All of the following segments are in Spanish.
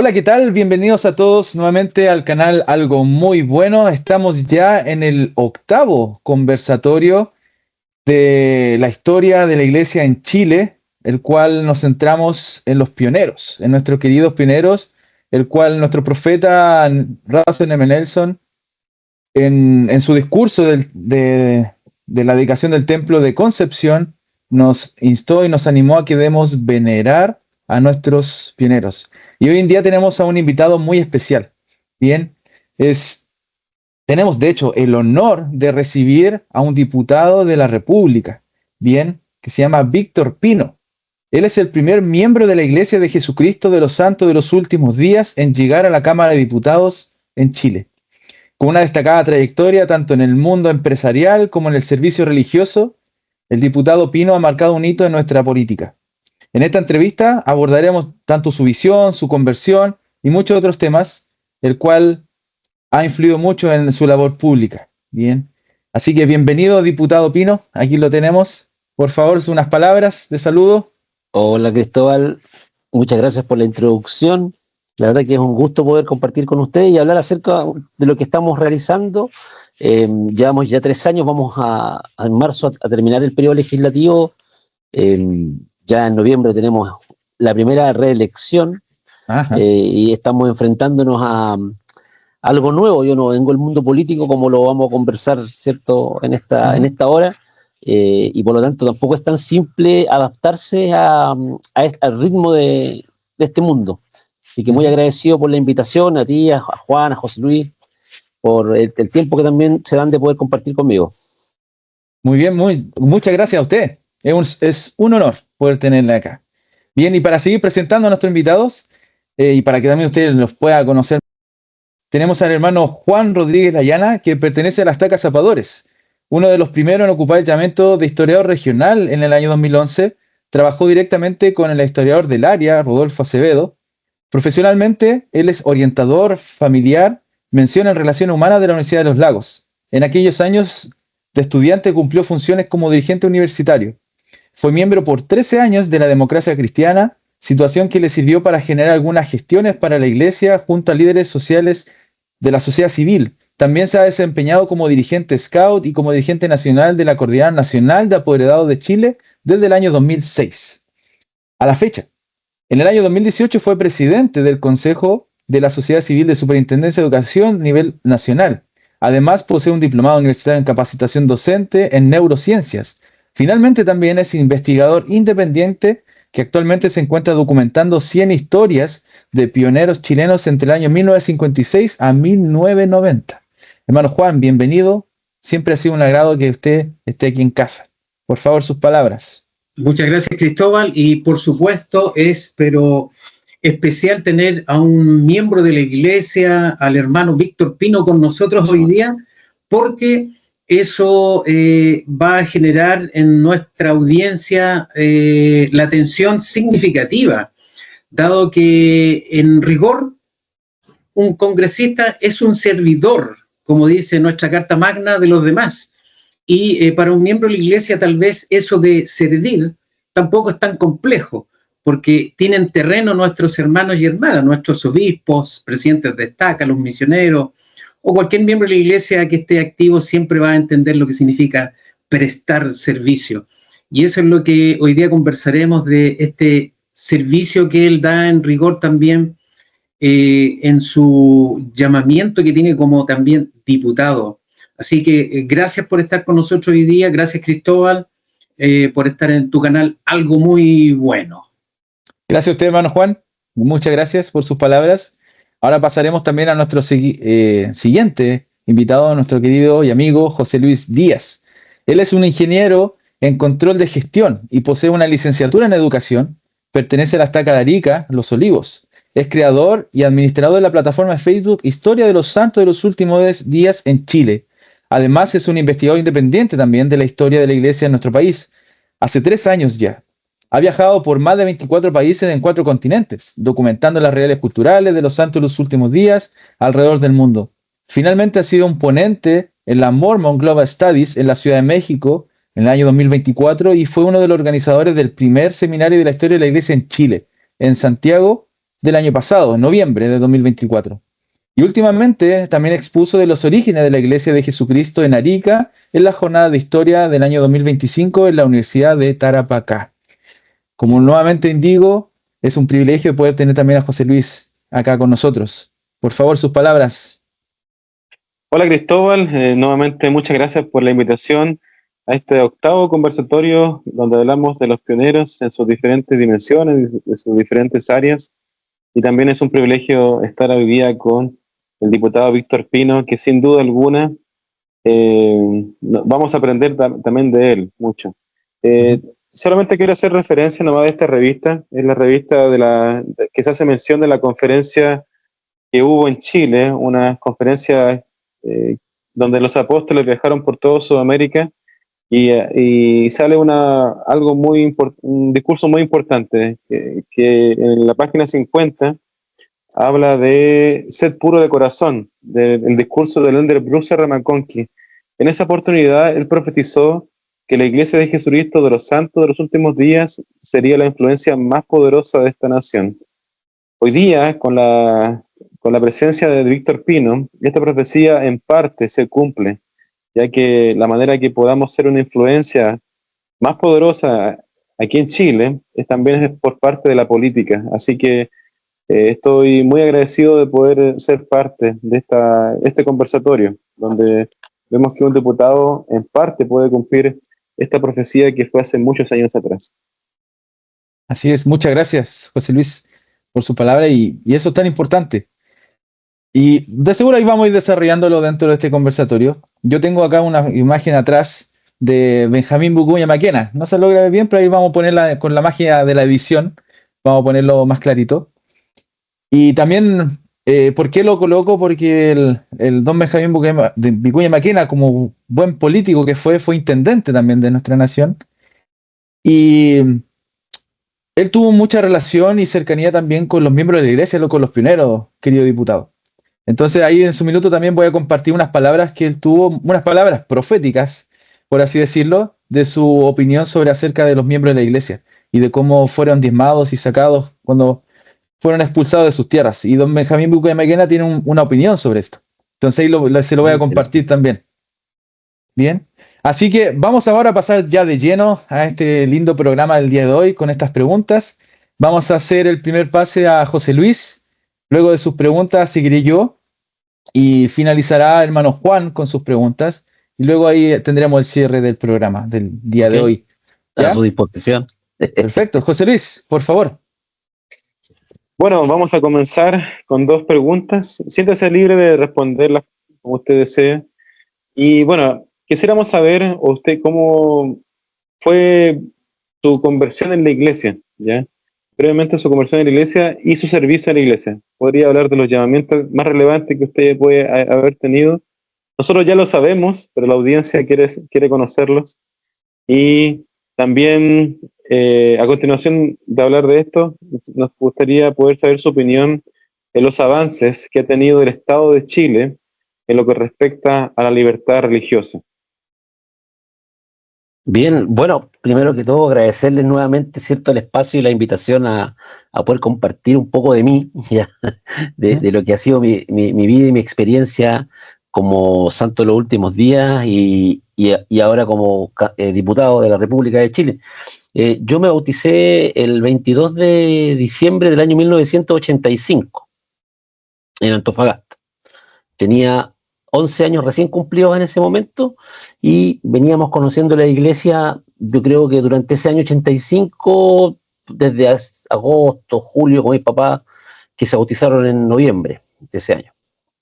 Hola, ¿qué tal? Bienvenidos a todos nuevamente al canal Algo Muy Bueno. Estamos ya en el octavo conversatorio de la historia de la iglesia en Chile, el cual nos centramos en los pioneros, en nuestros queridos pioneros, el cual nuestro profeta Russell M. Nelson, en su discurso de la dedicación del templo de Concepción, nos instó y nos animó a que debemos venerar a nuestros pioneros. Y hoy en día tenemos a un invitado muy especial. Bien, tenemos de hecho el honor de recibir a un diputado de la República, bien, que se llama Víctor Pino. Él es el primer miembro de la Iglesia de Jesucristo de los Santos de los Últimos Días en llegar a la Cámara de Diputados en Chile. Con una destacada trayectoria tanto en el mundo empresarial como en el servicio religioso, el diputado Pino ha marcado un hito en nuestra política. En esta entrevista abordaremos tanto su visión, su conversión y muchos otros temas, el cual ha influido mucho en su labor pública. Bien. Así que bienvenido, diputado Pino. Aquí lo tenemos. Por favor, unas palabras de saludo. Hola Cristóbal, muchas gracias por la introducción. La verdad que es un gusto poder compartir con ustedes y hablar acerca de lo que estamos realizando. Llevamos ya 3 años, vamos en marzo a terminar el periodo legislativo. Ya en noviembre tenemos la primera reelección y estamos enfrentándonos a algo nuevo. Yo no vengo del mundo político como lo vamos a conversar, ¿cierto?, en esta hora. Y por lo tanto tampoco es tan simple adaptarse al ritmo de este mundo. Así que muy agradecido por la invitación, a ti, a Juan, a José Luis, por el tiempo que también se dan de poder compartir conmigo. Muy bien, muchas gracias a usted. Es un honor poder tenerle acá. Bien, y para seguir presentando a nuestros invitados, y para que también usted los pueda conocer, tenemos al hermano Juan Rodríguez Layana, que pertenece a las Tacas Zapadores, uno de los primeros en ocupar el llamamiento de historiador regional en el año 2011. Trabajó directamente con el historiador del área, Rodolfo Acevedo. Profesionalmente, él es orientador familiar, mención en relaciones humanas de la Universidad de los Lagos. En aquellos años de estudiante cumplió funciones como dirigente universitario. Fue miembro por 13 años de la Democracia Cristiana, situación que le sirvió para generar algunas gestiones para la iglesia junto a líderes sociales de la sociedad civil. También se ha desempeñado como dirigente scout y como dirigente nacional de la Coordinadora Nacional de Apoderados de Chile desde el año 2006. A la fecha, en el año 2018 fue presidente del Consejo de la Sociedad Civil de Superintendencia de Educación a nivel nacional. Además, posee un diplomado universitario en capacitación docente en neurociencias. Finalmente, también es investigador independiente que actualmente se encuentra documentando 100 historias de pioneros chilenos entre el año 1956 a 1990. Hermano Juan, bienvenido. Siempre ha sido un agrado que usted esté aquí en casa. Por favor, sus palabras. Muchas gracias, Cristóbal, y por supuesto pero especial tener a un miembro de la iglesia, al hermano Víctor Pino, con nosotros hoy día, porque eso va a generar en nuestra audiencia la atención significativa, dado que en rigor un congresista es un servidor, como dice nuestra Carta Magna, de los demás. Y para un miembro de la iglesia tal vez eso de servir tampoco es tan complejo, porque tienen terreno nuestros hermanos y hermanas, nuestros obispos, presidentes de estaca, los misioneros, o cualquier miembro de la iglesia que esté activo siempre va a entender lo que significa prestar servicio. Y eso es lo que hoy día conversaremos, de este servicio que él da en rigor también en su llamamiento que tiene como también diputado. Así que gracias por estar con nosotros hoy día. Gracias, Cristóbal, por estar en tu canal Algo Muy Bueno. Gracias a usted, hermano Juan. Muchas gracias por sus palabras. Ahora pasaremos también a nuestro siguiente invitado, nuestro querido y amigo José Luis Díaz. Él es un ingeniero en control de gestión y posee una licenciatura en educación. Pertenece a la Estaca de Arica, Los Olivos. Es creador y administrador de la plataforma de Facebook Historia de los Santos de los Últimos Días en Chile. Además, es un investigador independiente también de la historia de la iglesia en nuestro país. Hace 3 años ya. Ha viajado por más de 24 países en 4 continentes, documentando las realidades culturales de los santos de los últimos días alrededor del mundo. Finalmente ha sido un ponente en la Mormon Global Studies en la Ciudad de México en el año 2024 y fue uno de los organizadores del primer seminario de la historia de la iglesia en Chile, en Santiago, del año pasado, en noviembre de 2024. Y últimamente también expuso de los orígenes de la Iglesia de Jesucristo en Arica en la jornada de historia del año 2025 en la Universidad de Tarapacá. Como nuevamente indico, es un privilegio poder tener también a José Luis acá con nosotros. Por favor, sus palabras. Hola Cristóbal, nuevamente muchas gracias por la invitación a este octavo conversatorio donde hablamos de los pioneros en sus diferentes dimensiones, de sus diferentes áreas, y también es un privilegio estar hoy día con el diputado Víctor Pino, que sin duda alguna vamos a aprender también de él mucho. Solamente quiero hacer referencia nomás de esta revista, es la revista que se hace mención de la conferencia que hubo en Chile, una conferencia donde los apóstoles viajaron por toda Sudamérica y sale un discurso muy importante que en la página 50 habla de sed puro de corazón, del discurso del elder Bruce R. McConkie. En esa oportunidad él profetizó que la Iglesia de Jesucristo de los Santos de los últimos días sería la influencia más poderosa de esta nación. Hoy día, con la presencia de Víctor Pino, esta profecía en parte se cumple, ya que la manera que podamos ser una influencia más poderosa aquí en Chile también es por parte de la política. Así que estoy muy agradecido de poder ser parte de este conversatorio, donde vemos que un diputado en parte puede cumplir esta profecía que fue hace muchos años atrás. Así es, muchas gracias, José Luis, por su palabra y eso es tan importante. Y de seguro ahí vamos a ir desarrollándolo dentro de este conversatorio. Yo tengo acá una imagen atrás de Benjamín Vicuña Maquena. No se logra ver bien, pero ahí vamos a ponerla con la magia de la edición. Vamos a ponerlo más clarito. Y también, ¿por qué lo coloco? Porque el don Benjamín Vicuña Maquena, como buen político que fue intendente también de nuestra nación. Y él tuvo mucha relación y cercanía también con los miembros de la iglesia, con los pioneros, querido diputado. Entonces ahí en su minuto también voy a compartir unas palabras que él tuvo, unas palabras proféticas, por así decirlo, de su opinión sobre acerca de los miembros de la iglesia y de cómo fueron diezmados y sacados cuando fueron expulsados de sus tierras. Y don Benjamín Vicuña Maquena tiene una opinión sobre esto. Entonces ahí se lo voy a compartir también. Bien. Así que vamos ahora a pasar ya de lleno a este lindo programa del día de hoy con estas preguntas. Vamos a hacer el primer pase a José Luis. Luego de sus preguntas seguiré yo y finalizará hermano Juan con sus preguntas. Y luego ahí tendremos el cierre del programa del día de hoy. ¿Ya? A su disposición. Perfecto. José Luis, por favor. Bueno, vamos a comenzar con dos preguntas. Siéntase libre de responderlas como usted desee. Y bueno, quisiéramos saber usted cómo fue su conversión en la iglesia, ¿ya? Brevemente su conversión en la iglesia y su servicio en la iglesia. ¿Podría hablar de los llamamientos más relevantes que usted puede haber tenido? Nosotros ya lo sabemos, pero la audiencia quiere conocerlos. Y también, a continuación de hablar de esto, nos gustaría poder saber su opinión en los avances que ha tenido el Estado de Chile en lo que respecta a la libertad religiosa. Bien, bueno, primero que todo agradecerles nuevamente, ¿cierto?, el espacio y la invitación a poder compartir un poco de mí, ya, de lo que ha sido mi vida y mi experiencia como santo de los últimos días y ahora como diputado de la República de Chile. Yo me bauticé el 22 de diciembre del año 1985 en Antofagasta. Tenía 11 años recién cumplidos en ese momento y veníamos conociendo la iglesia, yo creo que durante ese año 85, desde agosto, julio, con mi papá, que se bautizaron en noviembre de ese año,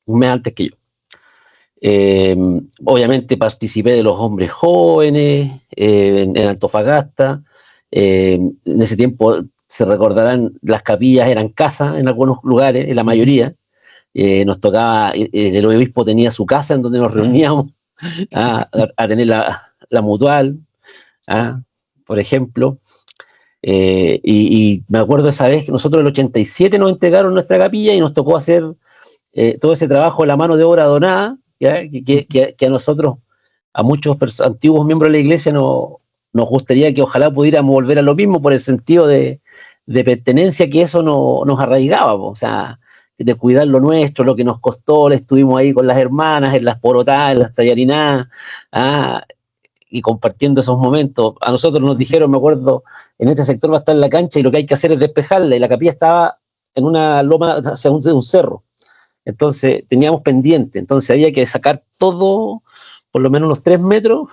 un mes antes que yo. Obviamente participé de los hombres jóvenes en Antofagasta. En ese tiempo, se recordarán, las capillas eran casas en algunos lugares, en la mayoría. Nos tocaba, el obispo tenía su casa en donde nos reuníamos a tener la mutual, por ejemplo. Y me acuerdo esa vez que nosotros en el 87 nos entregaron nuestra capilla y nos tocó hacer todo ese trabajo, la mano de obra donada, ¿ya? Que a nosotros, a muchos antiguos miembros de la iglesia, nos gustaría que ojalá pudiéramos volver a lo mismo por el sentido de de pertenencia que eso nos arraigaba, po. O sea, de cuidar lo nuestro, lo que nos costó, estuvimos ahí con las hermanas, en las porotadas, en las tallarinadas, ¿ah? Y compartiendo esos momentos. A nosotros nos dijeron, me acuerdo, en este sector va a estar la cancha y lo que hay que hacer es despejarla, y la capilla estaba en una loma, o sea, un cerro. Entonces teníamos pendiente, entonces había que sacar todo, por lo menos unos 3 metros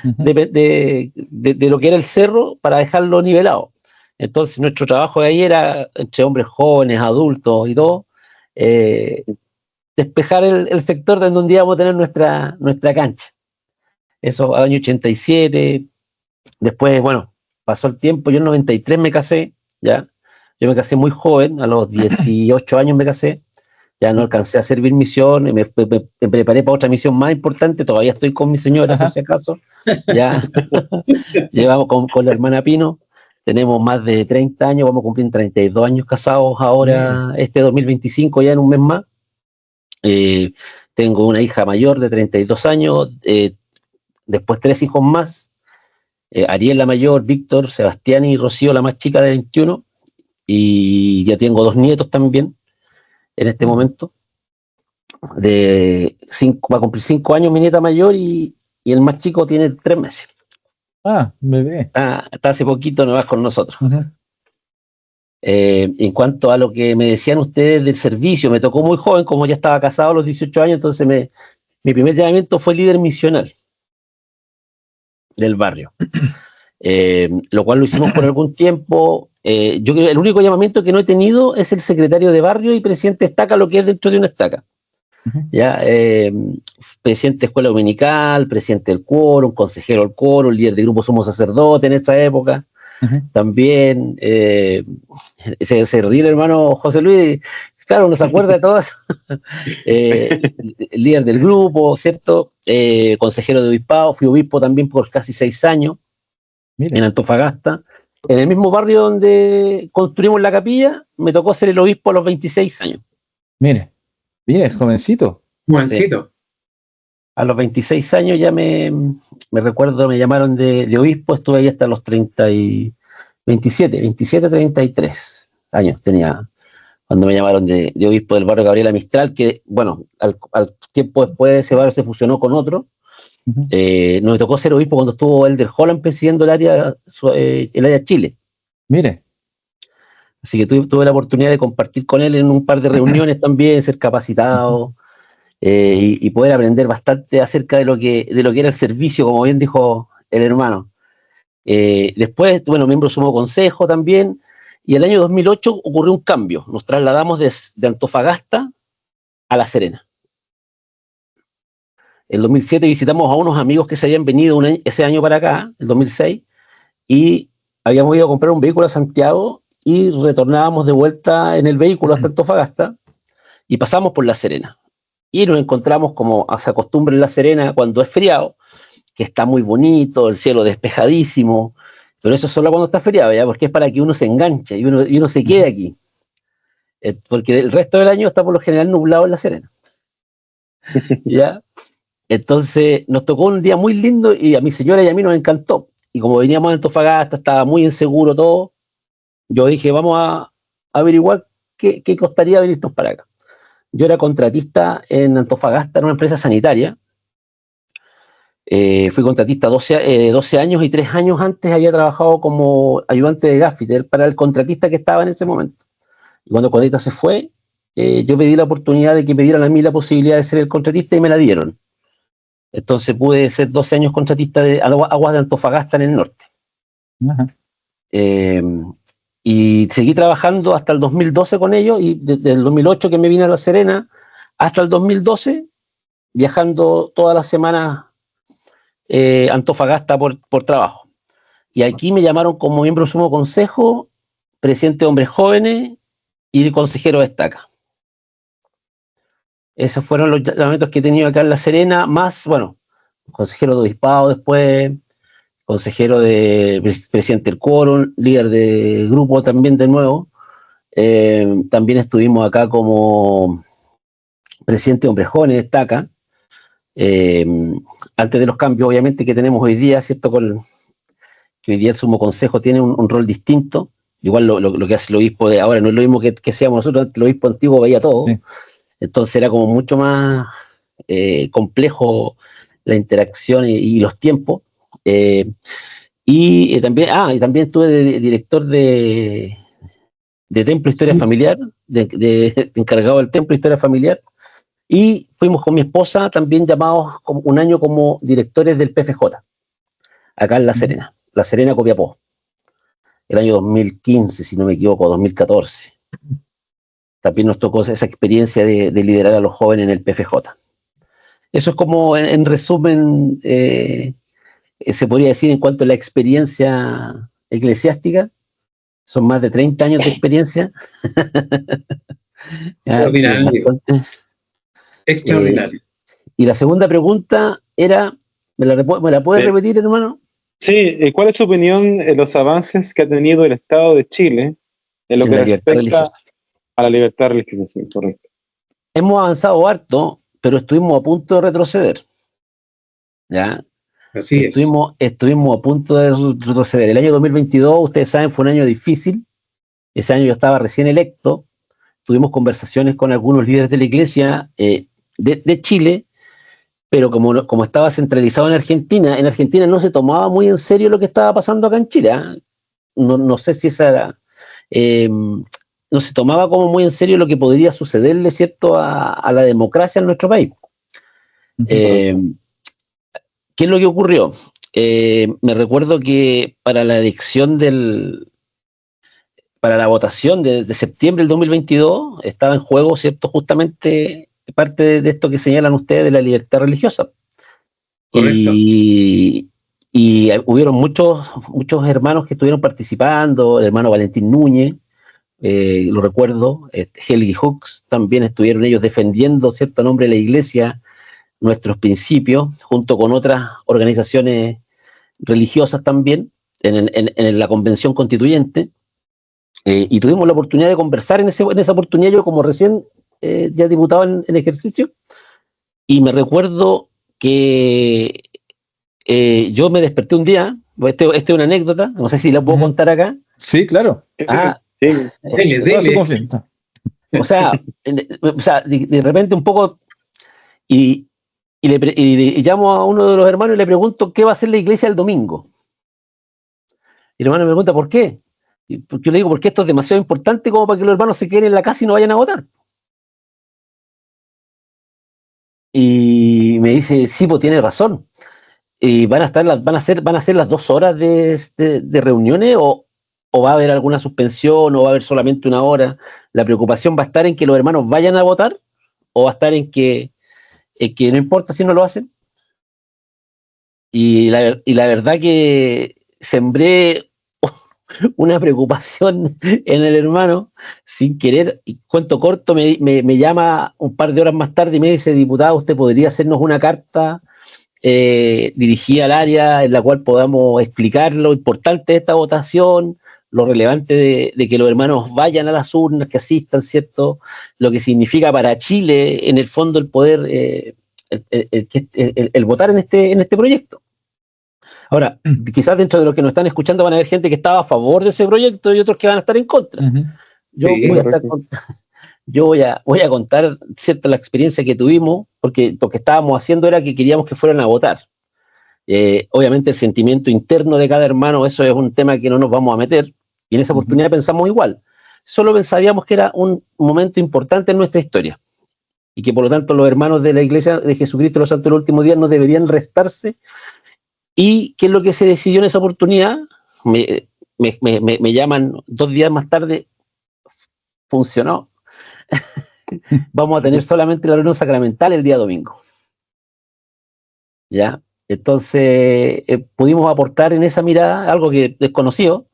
Ujú. de lo que era el cerro para dejarlo nivelado. Entonces nuestro trabajo de ahí era, entre hombres jóvenes, adultos y todo, eh, despejar el sector de donde íbamos a tener nuestra cancha. Eso, año 87. Después, bueno, pasó el tiempo, yo en 93 me casé, ya. Yo me casé muy joven, a los 18 años me casé, ya no alcancé a servir misión, me preparé para otra misión más importante, todavía estoy con mi señora, por Ajá. si acaso, ya. Llevamos con la hermana Pino, tenemos más de 30 años, vamos a cumplir 32 años casados ahora, este 2025, ya en un mes más. Eh, Tengo una hija mayor de 32 años, después 3 hijos más, Ariel la mayor, Víctor, Sebastián y Rocío la más chica de 21, y ya tengo 2 nietos también en este momento. Va a cumplir 5 años mi nieta mayor, y el más chico tiene 3 meses. Ah, bebé. Está hace poquito nomás con nosotros. Ujú. En cuanto a lo que me decían ustedes del servicio, me tocó muy joven, como ya estaba casado a los 18 años, entonces mi primer llamamiento fue líder misional del barrio. Lo cual lo hicimos por algún tiempo. Yo creo que el único llamamiento que no he tenido es el secretario de barrio y presidente de estaca, lo que es dentro de una estaca. Ujú. ¿Ya? Presidente de escuela dominical, presidente del quórum, consejero del quórum, líder de grupo Somos Sacerdote en esa época. Ujú. También se ríe el hermano José Luis, claro, uno se acuerda de todo eso. Líder del grupo, ¿cierto? Consejero de obispado, fui obispo también por casi 6 años en Mire, Antofagasta. En el mismo barrio donde construimos la capilla, me tocó ser el obispo a los 26 años. mire, jovencito. Juancito. A los 26 años ya me recuerdo, me llamaron de obispo, estuve ahí hasta los 27, 33 años tenía cuando me llamaron de obispo del barrio Gabriela Mistral, que, bueno, al tiempo después ese barrio se fusionó con otro. Ujú. No me tocó ser obispo cuando estuvo Elder Holland presidiendo el área Chile. Mire, Así que tuve la oportunidad de compartir con él en un par de reuniones también, ser capacitado, y poder aprender bastante acerca de lo que era el servicio, como bien dijo el hermano. Después, bueno, miembro sumo consejo también, y el año 2008 ocurrió un cambio. Nos trasladamos de Antofagasta a La Serena. En 2007 visitamos a unos amigos que se habían venido ese año para acá, el 2006, y habíamos ido a comprar un vehículo a Santiago y retornábamos de vuelta en el vehículo hasta Antofagasta y pasamos por La Serena. Y nos encontramos, como se acostumbra en La Serena cuando es feriado, que está muy bonito, el cielo despejadísimo, pero eso es solo cuando está feriado, ¿ya? Porque es para que uno se enganche y uno se quede aquí. Porque el resto del año está por lo general nublado en La Serena. ¿Ya? Entonces nos tocó un día muy lindo y a mi señora y a mí nos encantó. Y como veníamos de Antofagasta, estaba muy inseguro todo, yo dije, vamos a averiguar qué costaría venirnos para acá. Yo era contratista en Antofagasta, en una empresa sanitaria. Fui contratista 12 años, y 3 años antes había trabajado como ayudante de gaffiter para el contratista que estaba en ese momento. Y cuando el contratista se fue, yo pedí la oportunidad de que me dieran a mí la posibilidad de ser el contratista y me la dieron. Entonces pude ser 12 años contratista de Aguas de Antofagasta en el norte. ajá, Eh, y seguí trabajando hasta el 2012 con ellos, y desde el 2008 que me vine a La Serena hasta el 2012, viajando todas las semanas Antofagasta por trabajo. Y aquí me llamaron como miembro sumo consejo, presidente de hombres jóvenes y consejero de estaca. Esos fueron los llamamientos que he tenido acá en La Serena, más, bueno, consejero de obispado después, consejero de presidente del quórum, líder de grupo también de nuevo. También estuvimos acá como presidente de hombres jóvenes de estaca. Antes de los cambios, obviamente, que tenemos hoy día, ¿cierto? Que hoy día el sumo consejo tiene un rol distinto. Igual lo que hace el obispo de ahora no es lo mismo que seamos nosotros. Antes el obispo antiguo veía todo, Sí. entonces era como mucho más complejo la interacción y los tiempos. Y también estuve de director de Templo Historia Familiar, de encargado del Templo Historia Familiar, y fuimos con mi esposa también llamados como un año como directores del PFJ, acá en La Serena, Copiapó, el año 2015, si no me equivoco, 2014. También nos tocó esa experiencia de liderar a los jóvenes en el PFJ. Eso es como, en resumen, se podría decir en cuanto a la experiencia eclesiástica. Son más de 30 años de experiencia. Extraordinario, Bastante. extraordinario. Y la segunda pregunta era, ¿me la puedes repetir, hermano? Sí, ¿cuál es su opinión en los avances que ha tenido el Estado de Chile en lo En que la libertad respecta religiosa. a la libertad religiosa? Sí, correcto. Hemos avanzado harto, pero estuvimos a punto de retroceder. ¿Ya? Así es. Estuvimos a punto de retroceder. El año 2022, ustedes saben, fue un año difícil. Ese año yo estaba recién electo. Tuvimos conversaciones con algunos líderes de la iglesia de Chile, pero como estaba centralizado en Argentina no se tomaba muy en serio lo que estaba pasando acá en Chile. ¿Eh? No sé si esa era... no se tomaba como muy en serio lo que podría sucederle, ¿cierto?, a la democracia en nuestro país. ¿Qué es lo que ocurrió? Me recuerdo que para la elección para la votación de septiembre del 2022 estaba en juego, ¿cierto?, justamente parte de esto que señalan ustedes de la libertad religiosa. Correcto. Y hubieron muchos hermanos que estuvieron participando, el hermano Valentín Núñez, lo recuerdo, Helgi Hooks, también estuvieron ellos defendiendo, ¿cierto?, a nombre de la iglesia, nuestros principios, junto con otras organizaciones religiosas también, en la convención constituyente. Y tuvimos la oportunidad de conversar en esa oportunidad, yo como recién ya diputado en ejercicio, y me recuerdo que yo me desperté un día, es una anécdota, no sé si la puedo contar acá. Sí, claro. Ah, Sí. Dele, Con toda su dele. confianza. o sea, de repente un poco, y y llamo a uno de los hermanos y le pregunto qué va a hacer la iglesia el domingo. Y el hermano me pregunta, ¿por qué? Y yo le digo, porque esto es demasiado importante como para que los hermanos se queden en la casa y no vayan a votar. Y me dice, sí, pues tiene razón. Y van a ser las 2 horas de reuniones, o va a haber alguna suspensión, o va a haber solamente 1 hora. La preocupación va a estar en que los hermanos vayan a votar, o va a estar en que no importa si no lo hacen. Y la verdad que sembré una preocupación en el hermano sin querer. Y cuento corto, me llama un par de horas más tarde y me dice, diputado, ¿usted podría hacernos una carta dirigida al área en la cual podamos explicar lo importante de esta votación, lo relevante de que los hermanos vayan a las urnas, que asistan, ¿cierto? Lo que significa para Chile, en el fondo, el poder, el votar en este proyecto. Ahora, quizás dentro de los que nos están escuchando van a haber gente que estaba a favor de ese proyecto y otros que van a estar en contra. Yo Sí, voy a estar yo voy a contar, ¿cierto?, la experiencia que tuvimos, porque lo que estábamos haciendo era que queríamos que fueran a votar. Obviamente el sentimiento interno de cada hermano, eso es un tema que no nos vamos a meter, y en esa oportunidad pensamos igual. Solo pensábamos que era un momento importante en nuestra historia, y que por lo tanto los hermanos de la Iglesia de Jesucristo de los Santos de los Últimos Días no deberían restarse. ¿Y qué es lo que se decidió en esa oportunidad? Me llaman 2 días más tarde, funcionó. Vamos a tener solamente la reunión sacramental el día domingo. ¿Ya? Entonces, pudimos aportar en esa mirada algo que desconocido.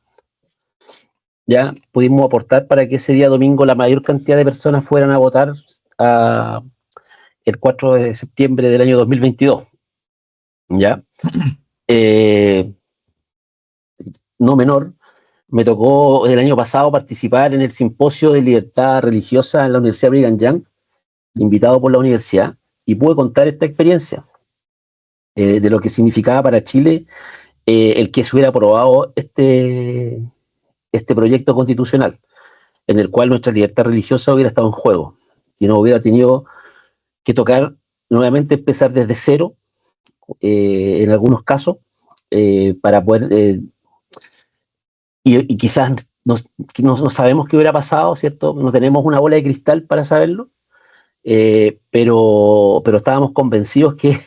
¿Ya? Pudimos aportar para que ese día domingo la mayor cantidad de personas fueran a votar el 4 de septiembre del año 2022. ¿Ya? No menor, me tocó el año pasado participar en el simposio de libertad religiosa en la Universidad Brigham Young, invitado por la universidad, y pude contar esta experiencia de lo que significaba para Chile el que se hubiera aprobado este proyecto constitucional, en el cual nuestra libertad religiosa hubiera estado en juego y no hubiera tenido que tocar nuevamente, empezar desde cero, en algunos casos, para poder, y quizás no sabemos qué hubiera pasado, ¿cierto? No tenemos una bola de cristal para saberlo, pero estábamos convencidos que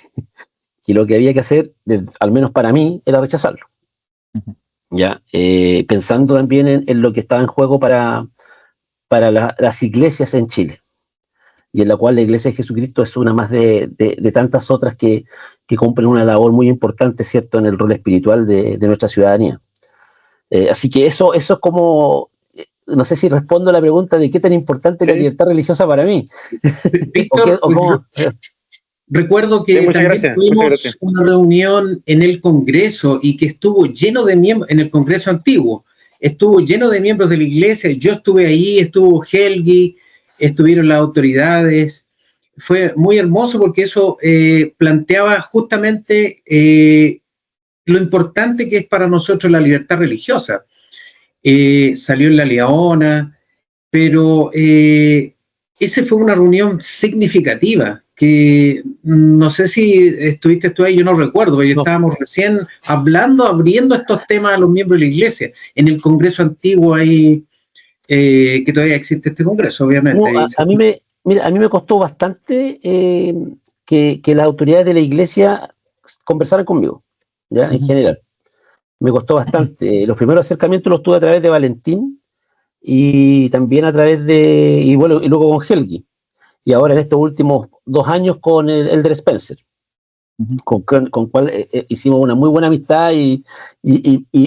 lo que había que hacer, al menos para mí, era rechazarlo. Ujú. ¿Ya? Pensando también en lo que estaba en juego para las iglesias en Chile, y en la cual la Iglesia de Jesucristo es una más de tantas otras que cumplen una labor muy importante, ¿cierto?, en el rol espiritual de nuestra ciudadanía. Así que eso es como, no sé si respondo a la pregunta de qué tan importante es la libertad religiosa para mí. Víctor, recuerdo que también tuvimos una reunión en el Congreso y que estuvo lleno de miembros, en el Congreso antiguo, estuvo lleno de miembros de la Iglesia. Yo estuve ahí, estuvo Helgi, estuvieron las autoridades. Fue muy hermoso porque eso planteaba justamente lo importante que es para nosotros la libertad religiosa. Salió en La Leona, pero esa fue una reunión significativa, que no sé si estuviste tú ahí, yo no recuerdo, pero estábamos recién hablando, abriendo estos temas a los miembros de la Iglesia, en el Congreso antiguo ahí, que todavía existe este Congreso, obviamente. No, a mí me costó bastante que las autoridades de la Iglesia conversaran conmigo, ¿ya? En general. Me costó bastante. Los primeros acercamientos los tuve a través de Valentín y también a través y luego con Helgi. Y ahora en estos últimos 2 años con el Elder Spencer, con cual hicimos una muy buena amistad y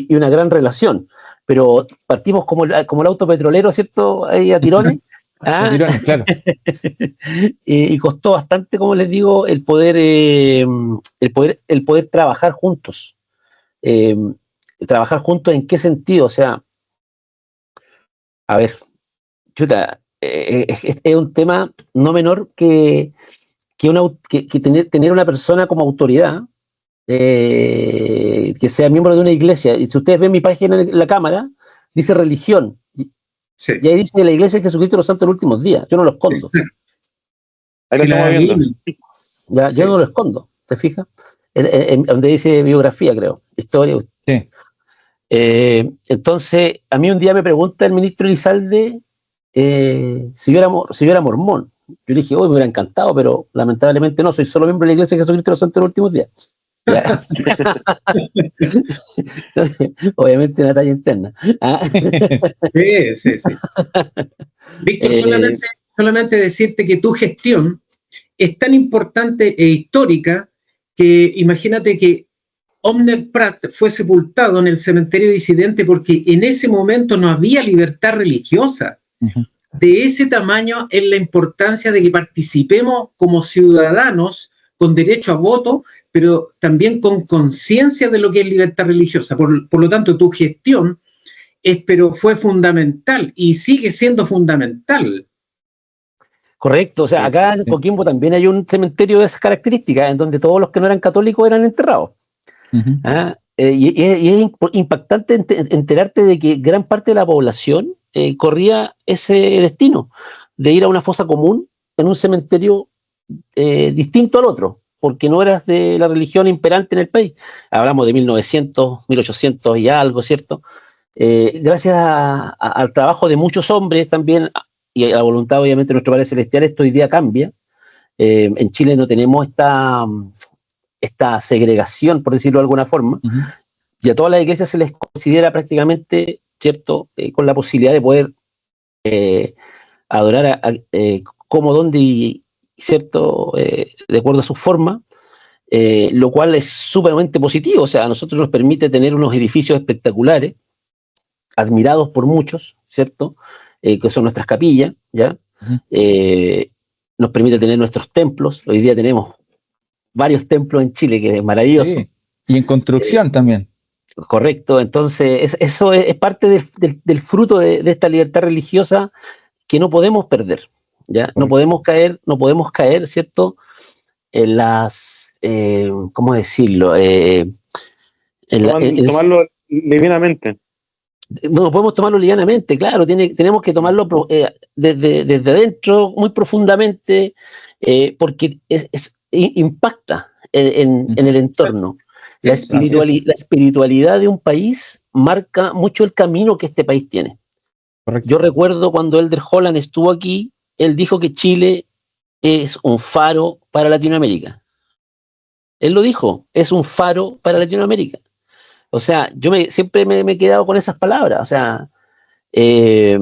una gran relación. Pero partimos como el auto petrolero, ¿cierto? Ahí a tirones. A tirones, claro. Y costó bastante, como les digo, el poder trabajar juntos. Trabajar juntos, ¿en qué sentido? O sea, a ver, chuta, es un tema no menor que tener una persona como autoridad, que sea miembro de una iglesia. Y si ustedes ven mi página en la cámara, dice religión. Sí. Y ahí dice la Iglesia de Jesucristo de los Santos de los Últimos Días. Yo no lo escondo. Ahí lo estamos viendo. Ya, Sí. yo no lo escondo, ¿te fijas? Donde dice biografía, creo, historia. Sí. Entonces, a mí un día me pregunta el ministro Elizalde si yo era mormón. Yo le dije, me hubiera encantado, pero lamentablemente no, soy solo miembro de la Iglesia de Jesucristo de los Santos de los Últimos Días. Ya. Obviamente una talla interna. Sí. Víctor, solamente decirte que tu gestión es tan importante e histórica que imagínate que Omner Pratt fue sepultado en el cementerio disidente porque en ese momento no había libertad religiosa. De ese tamaño es la importancia de que participemos como ciudadanos con derecho a voto, pero también con conciencia de lo que es libertad religiosa. Por lo tanto, tu gestión fue fundamental y sigue siendo fundamental. Correcto, o sea, acá en Coquimbo también hay un cementerio de esas características, en donde todos los que no eran católicos eran enterrados. Y es impactante enterarte de que gran parte de la población corría ese destino, de ir a una fosa común en un cementerio distinto al otro, porque no eras de la religión imperante en el país. Hablamos de 1900, 1800 y algo, ¿cierto? Gracias al trabajo de muchos hombres también, y a la voluntad obviamente de nuestro Padre Celestial, esto hoy día cambia. En Chile no tenemos esta segregación, por decirlo de alguna forma, y a todas las iglesias se les considera prácticamente, ¿cierto?, con la posibilidad de poder adorar como, donde y, ¿cierto?, de acuerdo a su forma, lo cual es sumamente positivo. O sea, a nosotros nos permite tener unos edificios espectaculares, admirados por muchos, ¿cierto?, que son nuestras capillas, ¿ya? Nos permite tener nuestros templos. Hoy día tenemos varios templos en Chile, que es maravilloso. Sí. Y en construcción también. Correcto, entonces eso es parte del fruto de esta libertad religiosa que no podemos perder, ¿ya? No podemos caer, ¿cierto?, en las, ¿cómo decirlo? Tomarlo divinamente. No podemos tomarlo livianamente, claro, tenemos que tomarlo desde adentro, muy profundamente, porque impacta en el entorno. La Así es. la espiritualidad de un país marca mucho el camino que este país tiene. Correcto. Yo recuerdo cuando Elder Holland estuvo aquí, él dijo que Chile es un faro para Latinoamérica. Él lo dijo, es un faro para Latinoamérica. O sea, siempre me he quedado con esas palabras. O sea, eh,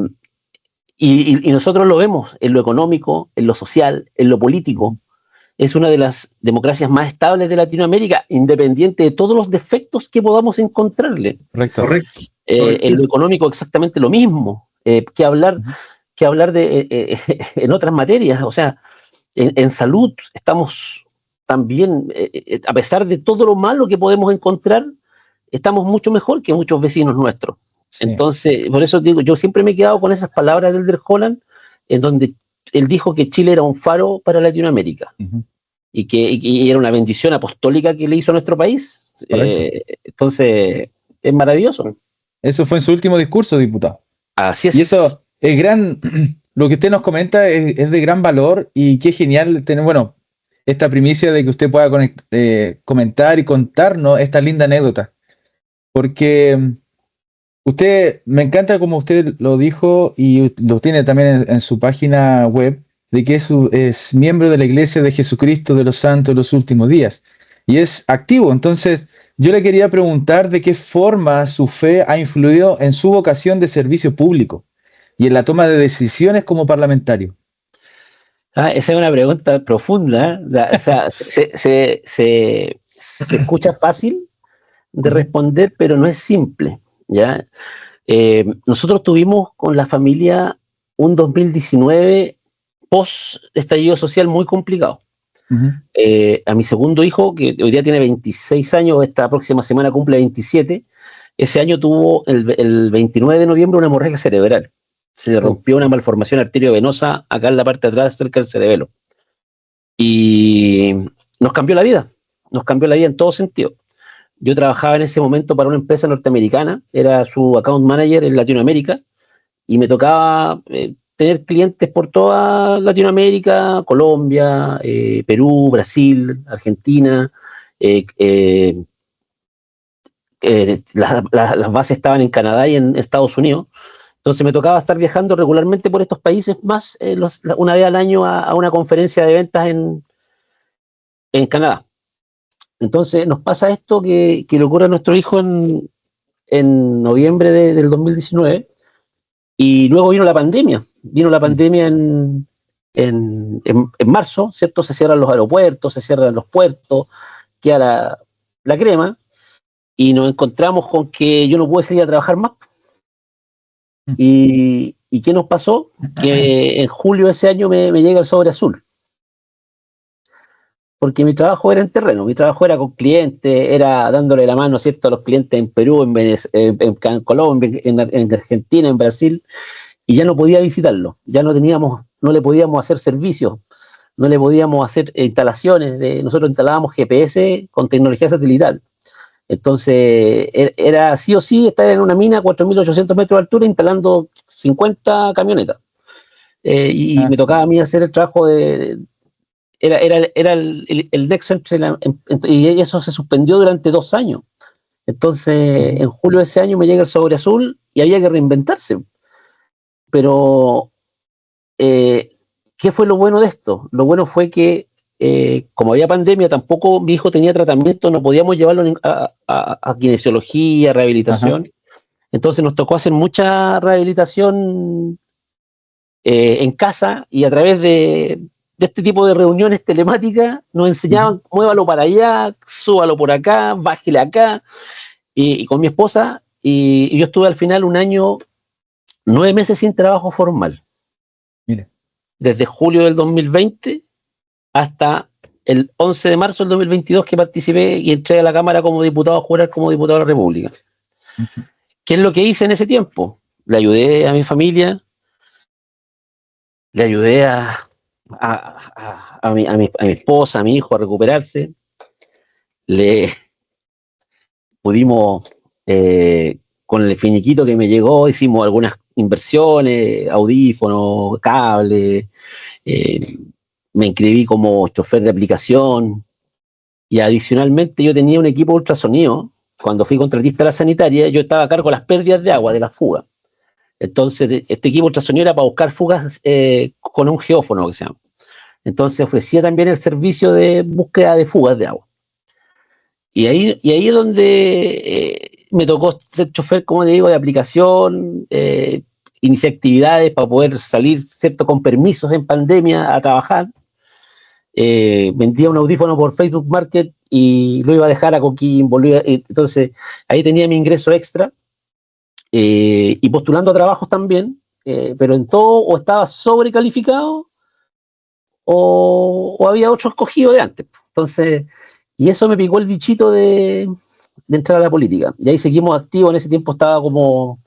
y nosotros lo vemos en lo económico, en lo social, en lo político. Es una de las democracias más estables de Latinoamérica, independiente de todos los defectos que podamos encontrarle. Correcto. Correcto. En lo económico exactamente lo mismo. Que hablar de en otras materias. O sea, en salud estamos también, a pesar de todo lo malo que podemos encontrar, estamos mucho mejor que muchos vecinos nuestros. Sí. Entonces, por eso digo, yo siempre me he quedado con esas palabras de Elder Holland, en donde él dijo que Chile era un faro para Latinoamérica. Ujú. Y era una bendición apostólica que le hizo a nuestro país. Entonces, es maravilloso. Eso fue en su último discurso, diputado. Así es. Y eso es lo que usted nos comenta es de gran valor y qué genial tener, bueno, esta primicia de que usted pueda comentar y contarnos esta linda anécdota. Porque usted, me encanta como usted lo dijo y lo tiene también en su página web, de que es miembro de la Iglesia de Jesucristo de los Santos de los Últimos Días. Y es activo. Entonces, yo le quería preguntar de qué forma su fe ha influido en su vocación de servicio público y en la toma de decisiones como parlamentario. Esa es una pregunta profunda. O sea, se escucha fácil de responder, pero no es simple, ¿ya? Nosotros tuvimos con la familia un 2019 post estallido social muy complicado. Uh-huh. A mi segundo hijo, que hoy día tiene 26 años, esta próxima semana cumple 27, ese año tuvo el 29 de noviembre una hemorragia cerebral. Se le rompió una malformación arteriovenosa acá en la parte de atrás, cerca del cerebelo. Y nos cambió la vida en todo sentido. Yo trabajaba en ese momento para una empresa norteamericana, era su account manager en Latinoamérica, y me tocaba tener clientes por toda Latinoamérica, Colombia, Perú, Brasil, Argentina. Las bases estaban en Canadá y en Estados Unidos. Entonces me tocaba estar viajando regularmente por estos países, más una vez al año a una conferencia de ventas en Canadá. Entonces nos pasa esto que le ocurre a nuestro hijo en noviembre del 2019, y luego vino la pandemia. Vino la pandemia en marzo, ¿cierto? Se cierran los aeropuertos, se cierran los puertos, queda la crema, y nos encontramos con que yo no pude salir a trabajar más. ¿Y qué nos pasó? Que en julio de ese año me llega el sobre azul. Porque mi trabajo era en terreno, mi trabajo era con clientes, era dándole la mano, ¿cierto?, a los clientes en Perú, en Colombia, en Argentina, en Brasil, y ya no podía visitarlo, ya no le podíamos hacer servicios, no le podíamos hacer instalaciones, nosotros instalábamos GPS con tecnología satelital. Entonces, era sí o sí estar en una mina a 4.800 metros de altura instalando 50 camionetas. Me tocaba a mí hacer el trabajo era el nexo y eso se suspendió durante 2 años. Entonces, en julio de ese año me llega el sobre azul y había que reinventarse. Pero, ¿qué fue lo bueno de esto? Lo bueno fue que, como había pandemia, tampoco mi hijo tenía tratamiento, no podíamos llevarlo a kinesiología, rehabilitación. Ajá. Entonces nos tocó hacer mucha rehabilitación en casa, y a través de este tipo de reuniones telemáticas nos enseñaban, muévalo para allá, súbalo por acá, bájele acá, y con mi esposa, y yo estuve al final 1 año, 9 meses sin trabajo formal. Mire. Desde julio del 2020 hasta el 11 de marzo del 2022, que participé y entré a la Cámara como diputado a jurar como diputado de la República. ¿Qué es lo que hice en ese tiempo? Le ayudé a mi familia, le ayudé a mi esposa, a mi hijo a recuperarse, le pudimos con el finiquito que me llegó, hicimos algunas inversiones, audífonos, cable, me inscribí como chofer de aplicación y adicionalmente yo tenía un equipo de ultrasonido. Cuando fui contratista a la sanitaria, yo estaba a cargo de las pérdidas de agua, de las fugas. Entonces, este equipo ultrasonido era para buscar fugas con un geófono, que se llama. Entonces, ofrecía también el servicio de búsqueda de fugas de agua. Y ahí es donde me tocó ser chofer, como te digo, de aplicación, inicié actividades para poder salir, ¿cierto?, con permisos en pandemia a trabajar. Vendía un audífono por Facebook Market y lo iba a dejar a Coquimbo. Entonces, ahí tenía mi ingreso extra y postulando a trabajos también, pero en todo o estaba sobrecalificado o había otro escogido de antes. Entonces, y eso me picó el bichito de entrar a la política. Y ahí seguimos activos. En ese tiempo estaba como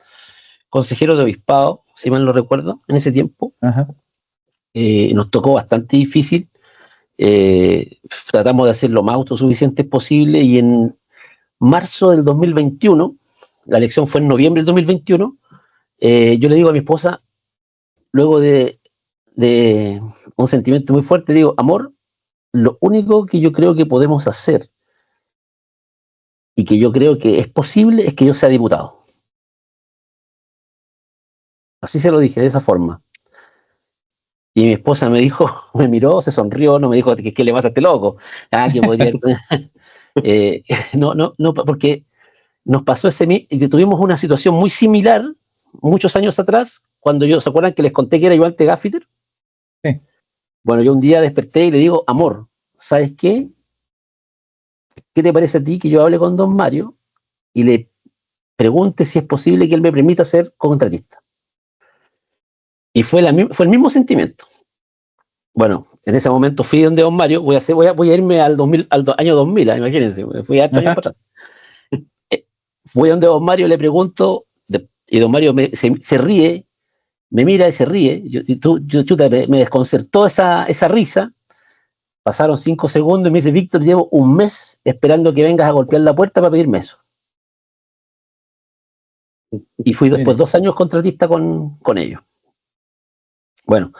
consejero de obispado, si mal no recuerdo, en ese tiempo. Ajá. Nos tocó bastante difícil. Tratamos de hacer lo más autosuficientes posible y en marzo del 2021, la elección fue en noviembre del 2021, yo le digo a mi esposa, luego de un sentimiento muy fuerte, digo, amor, lo único que yo creo que podemos hacer y que yo creo que es posible es que yo sea diputado. Así se lo dije, de esa forma. Y mi esposa me dijo, me miró, se sonrió, no me dijo, ¿qué le pasa a este loco? Que podría... no, porque nos pasó tuvimos una situación muy similar muchos años atrás, cuando ¿se acuerdan que les conté que era ayudante Gaffiter? Sí. Bueno, yo un día desperté y le digo, amor, ¿sabes qué? ¿Qué te parece a ti que yo hable con don Mario y le pregunte si es posible que él me permita ser contratista? Y fue el mismo sentimiento. Bueno, en ese momento fui donde don Mario, voy a irme al año 2000, imagínense, fui harto años para atrás. Fui donde don Mario, le pregunto, y don Mario se ríe, me mira y se ríe, me desconcertó esa risa. Pasaron 5 segundos y me dice, Víctor, llevo un mes esperando que vengas a golpear la puerta para pedirme eso. Y fui después 2 años contratista con ellos. Bueno,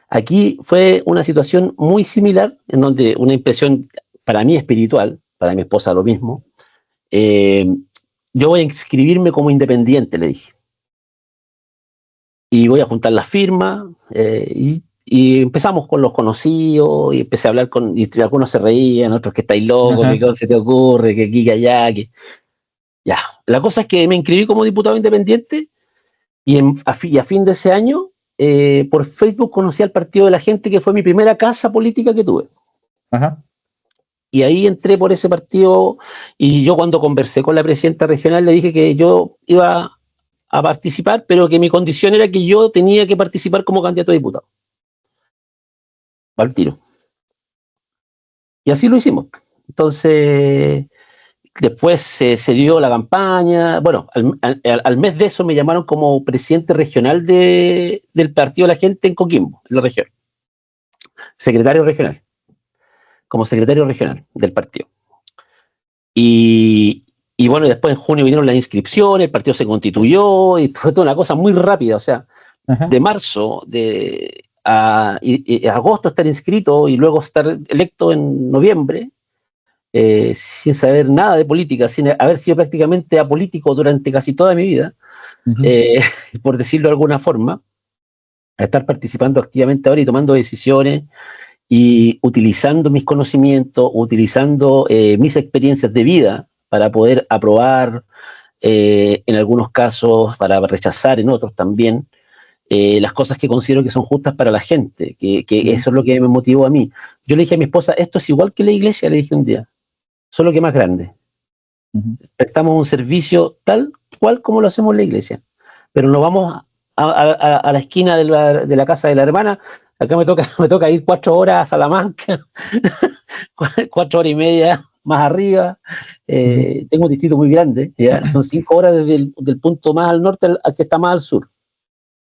aquí fue una situación muy similar, en donde una impresión para mí espiritual, para mi esposa lo mismo. Yo voy a inscribirme como independiente, le dije. Y voy a juntar las firmas, y empezamos con los conocidos, y empecé a hablar y algunos se reían, otros que estáis locos, que cómo se te ocurre, que aquí, que allá, que... Ya. La cosa es que me inscribí como diputado independiente, y a fin de ese año, por Facebook conocí al Partido de la Gente, que fue mi primera casa política que tuve. Ajá. Y ahí entré por ese partido, y yo cuando conversé con la presidenta regional le dije que yo iba a participar, pero que mi condición era que yo tenía que participar como candidato a diputado. Al tiro. Y así lo hicimos. Entonces, después se dio la campaña. Bueno, al mes de eso me llamaron como presidente regional del Partido de la Gente en Coquimbo, en la región. Secretario regional. Como secretario regional del partido. Y bueno, después en junio vinieron las inscripciones, el partido se constituyó y fue toda una cosa muy rápida. O sea, ajá, de marzo a agosto estar inscrito y luego estar electo en noviembre, sin saber nada de política, sin haber sido prácticamente apolítico durante casi toda mi vida, por decirlo de alguna forma, a estar participando activamente ahora y tomando decisiones y utilizando mis conocimientos, utilizando mis experiencias de vida para poder aprobar, en algunos casos, para rechazar en otros también, las cosas que considero que son justas para la gente, que eso es lo que me motivó a mí. Yo le dije a mi esposa, esto es igual que la iglesia, le dije un día, solo que más grande. Prestamos un servicio tal cual como lo hacemos en la iglesia, pero no vamos a la esquina de la casa de la hermana. Acá me toca ir 4 horas a Salamanca, 4 horas y media más arriba. Tengo un distrito muy grande, ¿ya? Son 5 horas desde el punto más al norte al que está más al sur.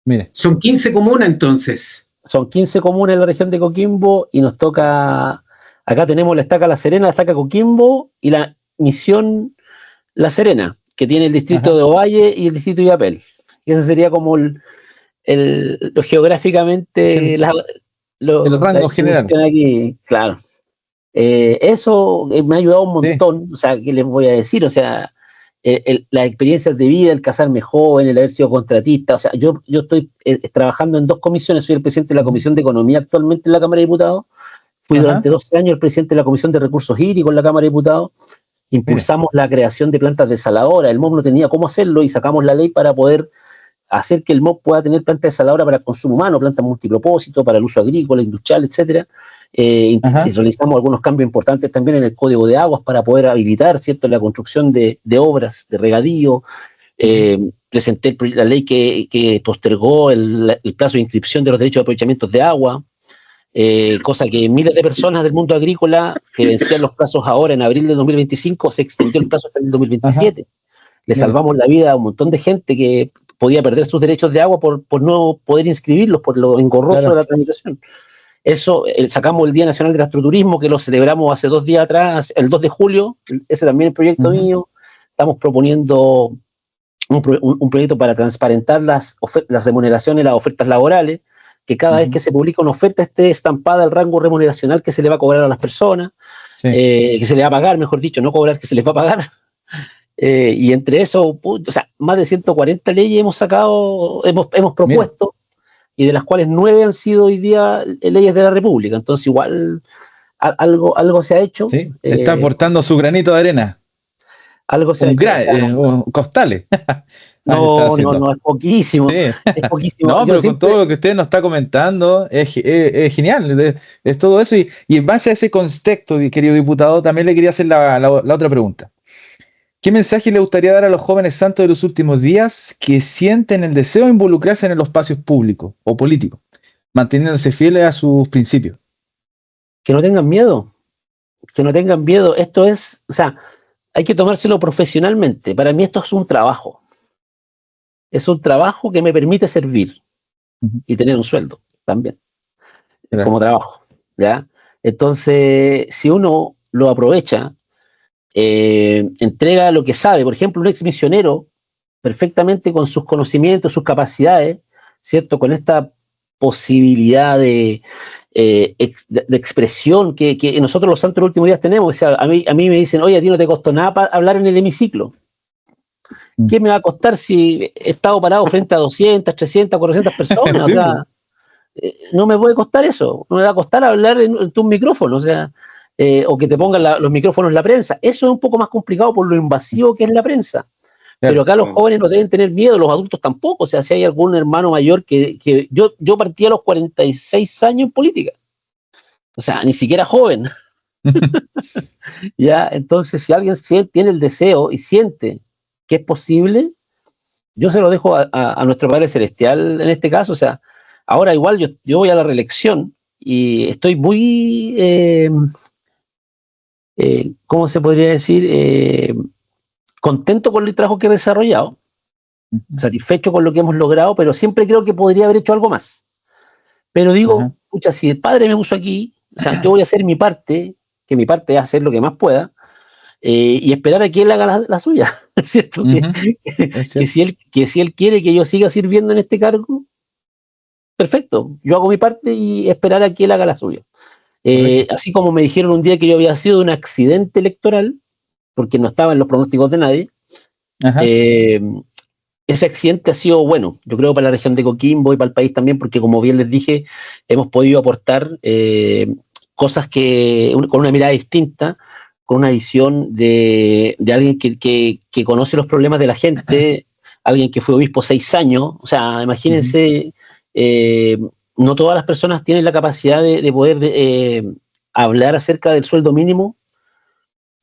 Mire. Son 15 comunas entonces. Son 15 comunas en la región de Coquimbo y nos toca, acá tenemos la estaca La Serena, la estaca Coquimbo y la misión La Serena. que tiene el distrito Ajá. de Ovalle y el distrito de Illapel. Y eso sería como lo geográficamente, El la rango general. distribución aquí, claro. Eso me ha ayudado un Sí. montón, o sea, ¿qué les voy a decir? O sea, las experiencias de vida, el casarme joven, el haber sido contratista, o sea, yo estoy trabajando en 2 comisiones, soy el presidente de la Comisión de Economía actualmente en la Cámara de Diputados, fui Ajá. durante 12 años el presidente de la Comisión de Recursos Hídricos en la Cámara de Diputados, impulsamos la creación de plantas desaladoras, el MOP no tenía cómo hacerlo y sacamos la ley para poder hacer que el MOP pueda tener plantas desaladoras para el consumo humano, plantas multipropósito, para el uso agrícola, industrial, etcétera. Y realizamos algunos cambios importantes también en el Código de Aguas para poder habilitar, ¿cierto?, la construcción de obras de regadío. Presenté la ley que postergó el plazo de inscripción de los derechos de aprovechamientos de agua, cosa que miles de personas del mundo agrícola que vencían los plazos ahora en abril de 2025, se extendió el plazo hasta el 2027. Le Mira. salvamos la vida a un montón de gente que podía perder sus derechos de agua por no poder inscribirlos, por lo engorroso Claro. de la tramitación. Eso, sacamos el Día Nacional del Astroturismo, que lo celebramos hace 2 días atrás, el 2 de julio, ese también es el proyecto mío. Estamos proponiendo un proyecto para transparentar las remuneraciones, las ofertas laborales, que cada vez que se publica una oferta esté estampada el rango remuneracional que se le va a cobrar a las personas, Sí. que se le va a pagar, mejor dicho, no cobrar, que se les va a pagar. Y entre eso, o sea, más de 140 leyes hemos sacado, hemos propuesto, y de las cuales 9 han sido hoy día leyes de la República. Entonces igual algo se ha hecho. Sí. Está aportando su granito de arena. Algo se ha hecho. Costales. No, es poquísimo. Sí. Es poquísimo. No, pero con todo lo que usted nos está comentando, es genial. Es todo eso. Y en base a ese contexto, querido diputado, también le quería hacer la otra pregunta. ¿Qué mensaje le gustaría dar a los jóvenes santos de los últimos días que sienten el deseo de involucrarse en los espacios públicos o políticos, manteniéndose fieles a sus principios? Que no tengan miedo. Que no tengan miedo. Esto es, o sea, hay que tomárselo profesionalmente. Para mí esto es un trabajo. Es un trabajo que me permite servir y tener un sueldo también, como trabajo, ¿ya? Entonces, si uno lo aprovecha, entrega lo que sabe. Por ejemplo, un ex misionero, perfectamente con sus conocimientos, sus capacidades, ¿cierto? Con esta posibilidad de expresión que nosotros los santos los últimos días tenemos. O sea, a mí me dicen, oye, a ti no te costó nada hablar en el hemiciclo. ¿Qué me va a costar si he estado parado frente a 200, 300, 400 personas? Sí, o sea, no me puede costar eso. No me va a costar hablar en tu micrófono, o sea, o que te pongan los micrófonos en la prensa. Eso es un poco más complicado por lo invasivo que es la prensa. Pero acá los jóvenes no deben tener miedo, los adultos tampoco. O sea, si hay algún hermano mayor que yo partí a los 46 años en política. O sea, ni siquiera joven. Ya, entonces, si alguien tiene el deseo y siente que es posible, yo se lo dejo a nuestro Padre Celestial en este caso. O sea, ahora igual yo voy a la reelección y estoy muy, ¿cómo se podría decir? Contento con el trabajo que he desarrollado, satisfecho con lo que hemos logrado, pero siempre creo que podría haber hecho algo más. Pero digo, pucha, si el Padre me puso aquí, o sea, yo voy a hacer mi parte, que mi parte es hacer lo que más pueda, y esperar a que él haga la suya, ¿cierto? Que si él quiere que yo siga sirviendo en este cargo, perfecto, yo hago mi parte y esperar a que él haga la suya. Así como me dijeron un día que yo había sido un accidente electoral, porque no estaba en los pronósticos de nadie, ese accidente ha sido bueno, yo creo, para la región de Coquimbo y para el país también, porque como bien les dije, hemos podido aportar cosas con una mirada distinta, con una visión de alguien que conoce los problemas de la gente, alguien que fue obispo 6 años. O sea, imagínense, no todas las personas tienen la capacidad de poder hablar acerca del sueldo mínimo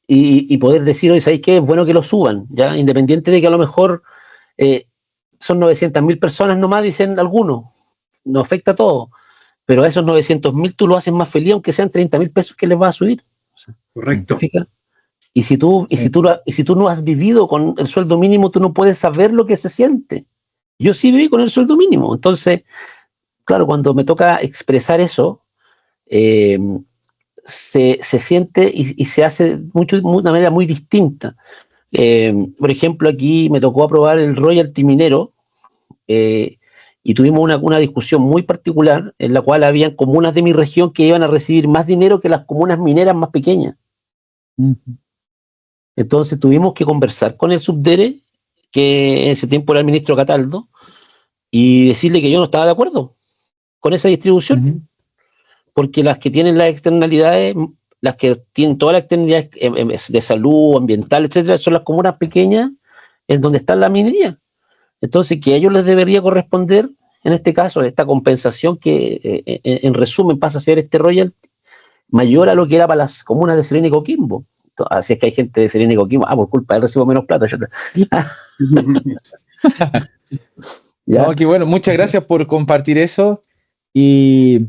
y poder decir, oye, ¿sabéis qué? Es bueno que lo suban, ¿ya? Independiente de que a lo mejor son 900.000 personas nomás, dicen algunos, no afecta a todo, pero a esos 900.000 tú lo haces más feliz, aunque sean 30.000 pesos que les vas a subir. Correcto. ¿Fija? Y si tú no has vivido con el sueldo mínimo, tú no puedes saber lo que se siente. Yo sí viví con el sueldo mínimo. Entonces, claro, cuando me toca expresar eso, se siente y se hace de una manera muy distinta. Por ejemplo, aquí me tocó aprobar el royalty minero, y tuvimos una discusión muy particular en la cual habían comunas de mi región que iban a recibir más dinero que las comunas mineras más pequeñas. Entonces tuvimos que conversar con el subdere, que en ese tiempo era el ministro Cataldo, y decirle que yo no estaba de acuerdo con esa distribución, porque las que tienen las externalidades, las que tienen todas las externalidades de salud, ambiental, etcétera, son las comunas pequeñas en donde está la minería. Entonces, que a ellos les debería corresponder, en este caso, esta compensación que, en resumen, pasa a ser este royalty mayor a lo que era para las comunas de Serena y Coquimbo. Así es que hay gente de Serena y Coquimbo, por culpa de él recibo menos plata. ¿Ya? No, qué bueno, muchas gracias por compartir eso. Y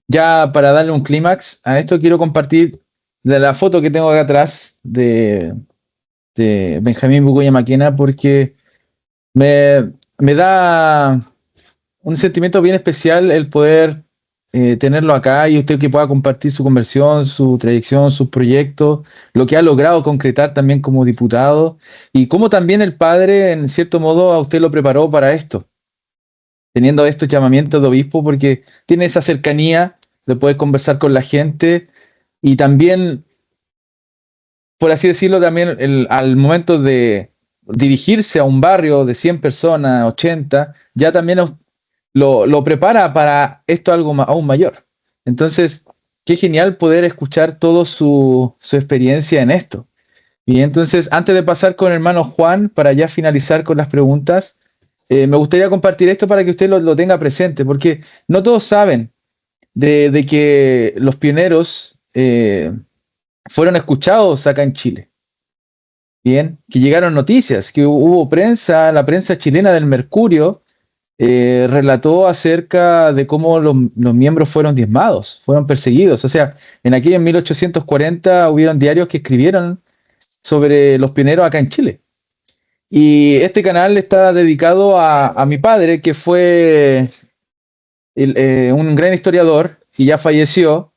ya para darle un clímax a esto, quiero compartir de la foto que tengo acá atrás de Benjamín Bucuya Maquena, porque me da un sentimiento bien especial el poder tenerlo acá y usted que pueda compartir su conversión, su trayección, sus proyectos, lo que ha logrado concretar también como diputado y cómo también el padre, en cierto modo, a usted lo preparó para esto, teniendo estos llamamientos de obispo, porque tiene esa cercanía de poder conversar con la gente y también, por así decirlo, también al momento de dirigirse a un barrio de 100 personas, 80, ya también lo prepara para esto algo aún mayor. Entonces, qué genial poder escuchar toda su experiencia en esto. Y entonces, antes de pasar con el hermano Juan, para ya finalizar con las preguntas, me gustaría compartir esto para que usted lo tenga presente, porque no todos saben de que los pioneros fueron escuchados acá en Chile. Bien, que llegaron noticias, que hubo prensa, la prensa chilena del Mercurio relató acerca de cómo los miembros fueron diezmados, fueron perseguidos. O sea, en aquellos 1840 hubieron diarios que escribieron sobre los pioneros acá en Chile. Y este canal está dedicado a mi padre, que fue un gran historiador y ya falleció.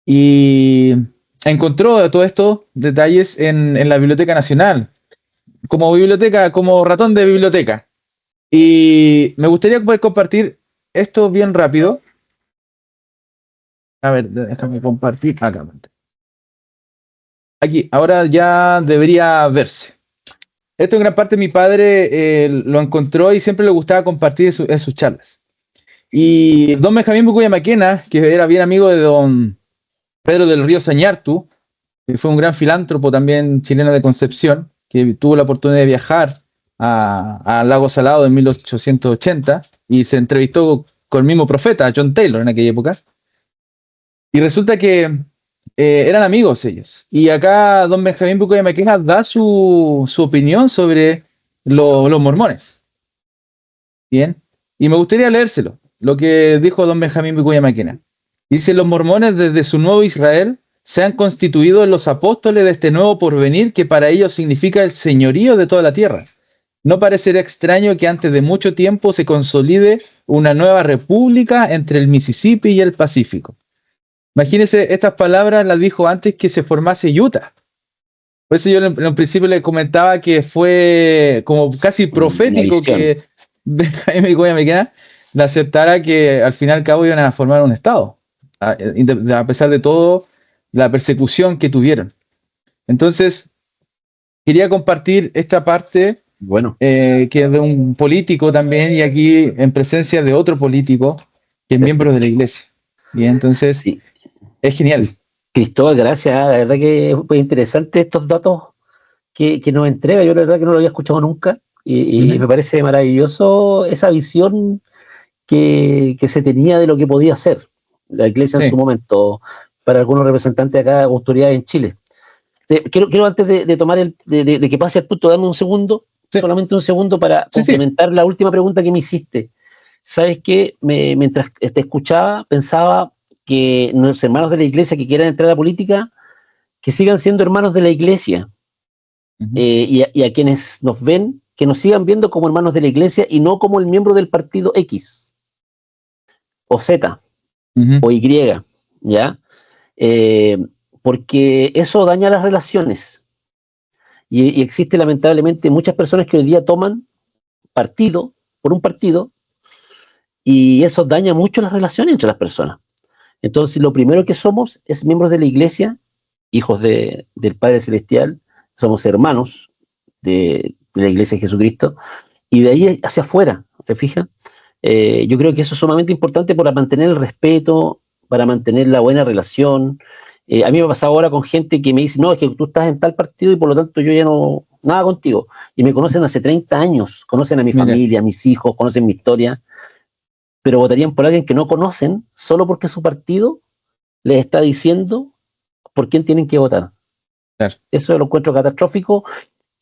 Y encontró todos estos detalles en la Biblioteca Nacional, como ratón de biblioteca. Y me gustaría poder compartir esto bien rápido. A ver, déjame compartir acá. Aquí, ahora ya debería verse. Esto en gran parte mi padre lo encontró y siempre le gustaba compartir en sus charlas. Y don Benjamín Bucuya Maquena, que era bien amigo de don Pedro del Río Sañartu, que fue un gran filántropo también chileno de Concepción, que tuvo la oportunidad de viajar a Lago Salado en 1880 y se entrevistó con el mismo profeta, John Taylor, en aquella época. Y resulta que eran amigos ellos. Y acá don Benjamín Bucuya Maquena da su opinión sobre los mormones. Bien. Y me gustaría leérselo, lo que dijo don Benjamín Bucuya Maquena. Dice: los mormones desde su nuevo Israel se han constituido en los apóstoles de este nuevo porvenir que para ellos significa el señorío de toda la tierra. No parecerá extraño que antes de mucho tiempo se consolide una nueva república entre el Mississippi y el Pacífico. Imagínense, estas palabras las dijo antes que se formase Utah. Por eso yo en un principio le comentaba que fue como casi profético que Benjamín Bucuya Maquena le aceptara que al final y al cabo iban a formar un estado, a pesar de todo la persecución que tuvieron. Entonces, quería compartir esta parte, Bueno, que es de un político también, y aquí en presencia de otro político que es miembro de la iglesia. Y entonces, sí. es genial. Cristóbal, gracias. La verdad que es interesante estos datos que nos entrega. Yo la verdad que no lo había escuchado nunca y me parece maravilloso esa visión que se tenía de lo que podía ser la iglesia en Sí. su momento para algunos representantes de acá, autoridades en Chile. Quiero antes de tomar de que pase el punto, darme un segundo, Sí. solamente un segundo para Sí, sí. complementar la última pregunta que me hiciste. ¿Sabes qué? Mientras te escuchaba, pensaba que nuestros hermanos de la iglesia que quieran entrar a la política, que sigan siendo hermanos de la iglesia, y a quienes nos ven, que nos sigan viendo como hermanos de la iglesia y no como el miembro del partido X o Z o Y, ¿ya? Porque eso daña las relaciones. Y existe lamentablemente muchas personas que hoy día toman partido por un partido y eso daña mucho las relaciones entre las personas. Entonces, lo primero que somos es miembros de la iglesia, hijos del Padre Celestial, somos hermanos de la iglesia de Jesucristo, y de ahí hacia afuera, ¿te fijas? Yo creo que eso es sumamente importante para mantener el respeto, para mantener la buena relación. A mí me ha pasado ahora con gente que me dice, no, es que tú estás en tal partido y por lo tanto yo ya no, nada contigo. Y me conocen hace 30 años, conocen a mi Mira. familia, a mis hijos, conocen mi historia, pero votarían por alguien que no conocen solo porque su partido les está diciendo por quién tienen que votar. Claro. Eso lo encuentro catastrófico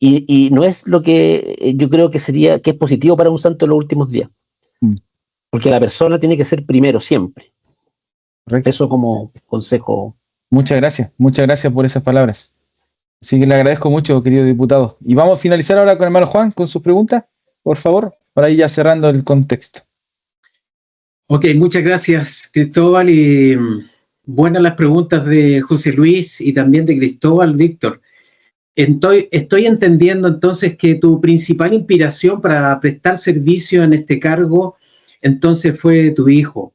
y no es lo que yo creo que sería, que es positivo para un santo en los últimos días. Porque la persona tiene que ser primero siempre. Correcto. Eso como consejo. Muchas gracias por esas palabras. Así que le agradezco mucho, querido diputado. Y vamos a finalizar ahora con el hermano Juan, con sus preguntas, por favor, para ir ya cerrando el contexto. Ok, muchas gracias, Cristóbal, y buenas las preguntas de José Luis y también de Cristóbal, Víctor. Estoy entendiendo entonces que tu principal inspiración para prestar servicio en este cargo entonces fue tu hijo.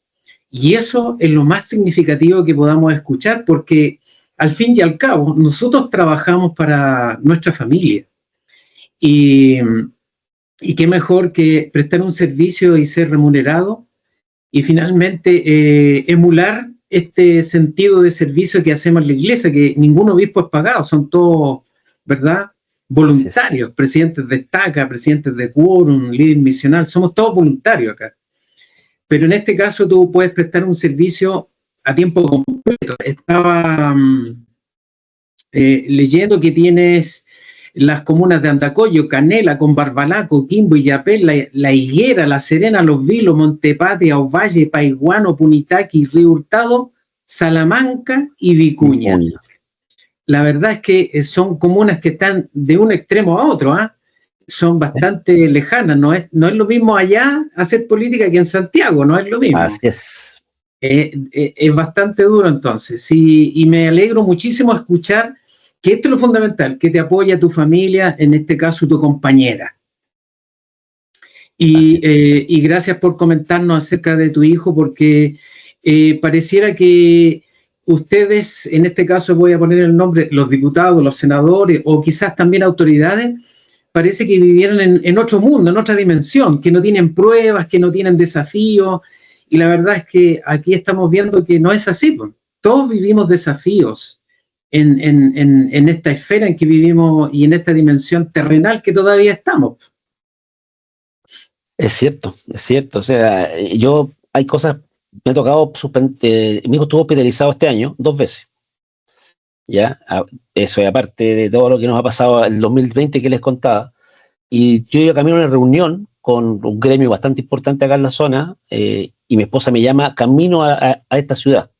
Y eso es lo más significativo que podamos escuchar, porque al fin y al cabo nosotros trabajamos para nuestra familia. Y qué mejor que prestar un servicio y ser remunerado y finalmente emular este sentido de servicio que hacemos en la iglesia, que ningún obispo es pagado, son todos, ¿verdad?, voluntarios, presidentes de estaca, presidentes de quórum, líder misional, somos todos voluntarios acá. Pero en este caso tú puedes prestar un servicio a tiempo completo. Estaba leyendo que tienes las comunas de Andacollo, Canela, Conbarbalaco, Quimbo, Illapel, La Higuera, La Serena, Los Vilos, Montepatria, Ovalle, Paiguano, Punitaqui, Río Hurtado, Salamanca y Vicuña. La verdad es que son comunas que están de un extremo a otro, ¿eh? Son bastante lejanas, no es lo mismo allá hacer política que en Santiago, no es lo mismo. Así es. Es bastante duro entonces, sí, y me alegro muchísimo escuchar que esto es lo fundamental, que te apoya tu familia, en este caso tu compañera. Y gracias por comentarnos acerca de tu hijo, porque pareciera que ustedes, en este caso voy a poner el nombre, los diputados, los senadores, o quizás también autoridades, parece que vivieran en otro mundo, en otra dimensión, que no tienen pruebas, que no tienen desafíos, y la verdad es que aquí estamos viendo que no es así. Todos vivimos desafíos en esta esfera en que vivimos y en esta dimensión terrenal que todavía estamos. Es cierto. O sea, hay cosas, me ha tocado, mi hijo estuvo hospitalizado este año 2 veces. ¿Ya? Eso es aparte de todo lo que nos ha pasado el 2020 que les contaba. Y yo iba camino a una reunión con un gremio bastante importante acá en la zona, y mi esposa me llama camino a esta ciudad.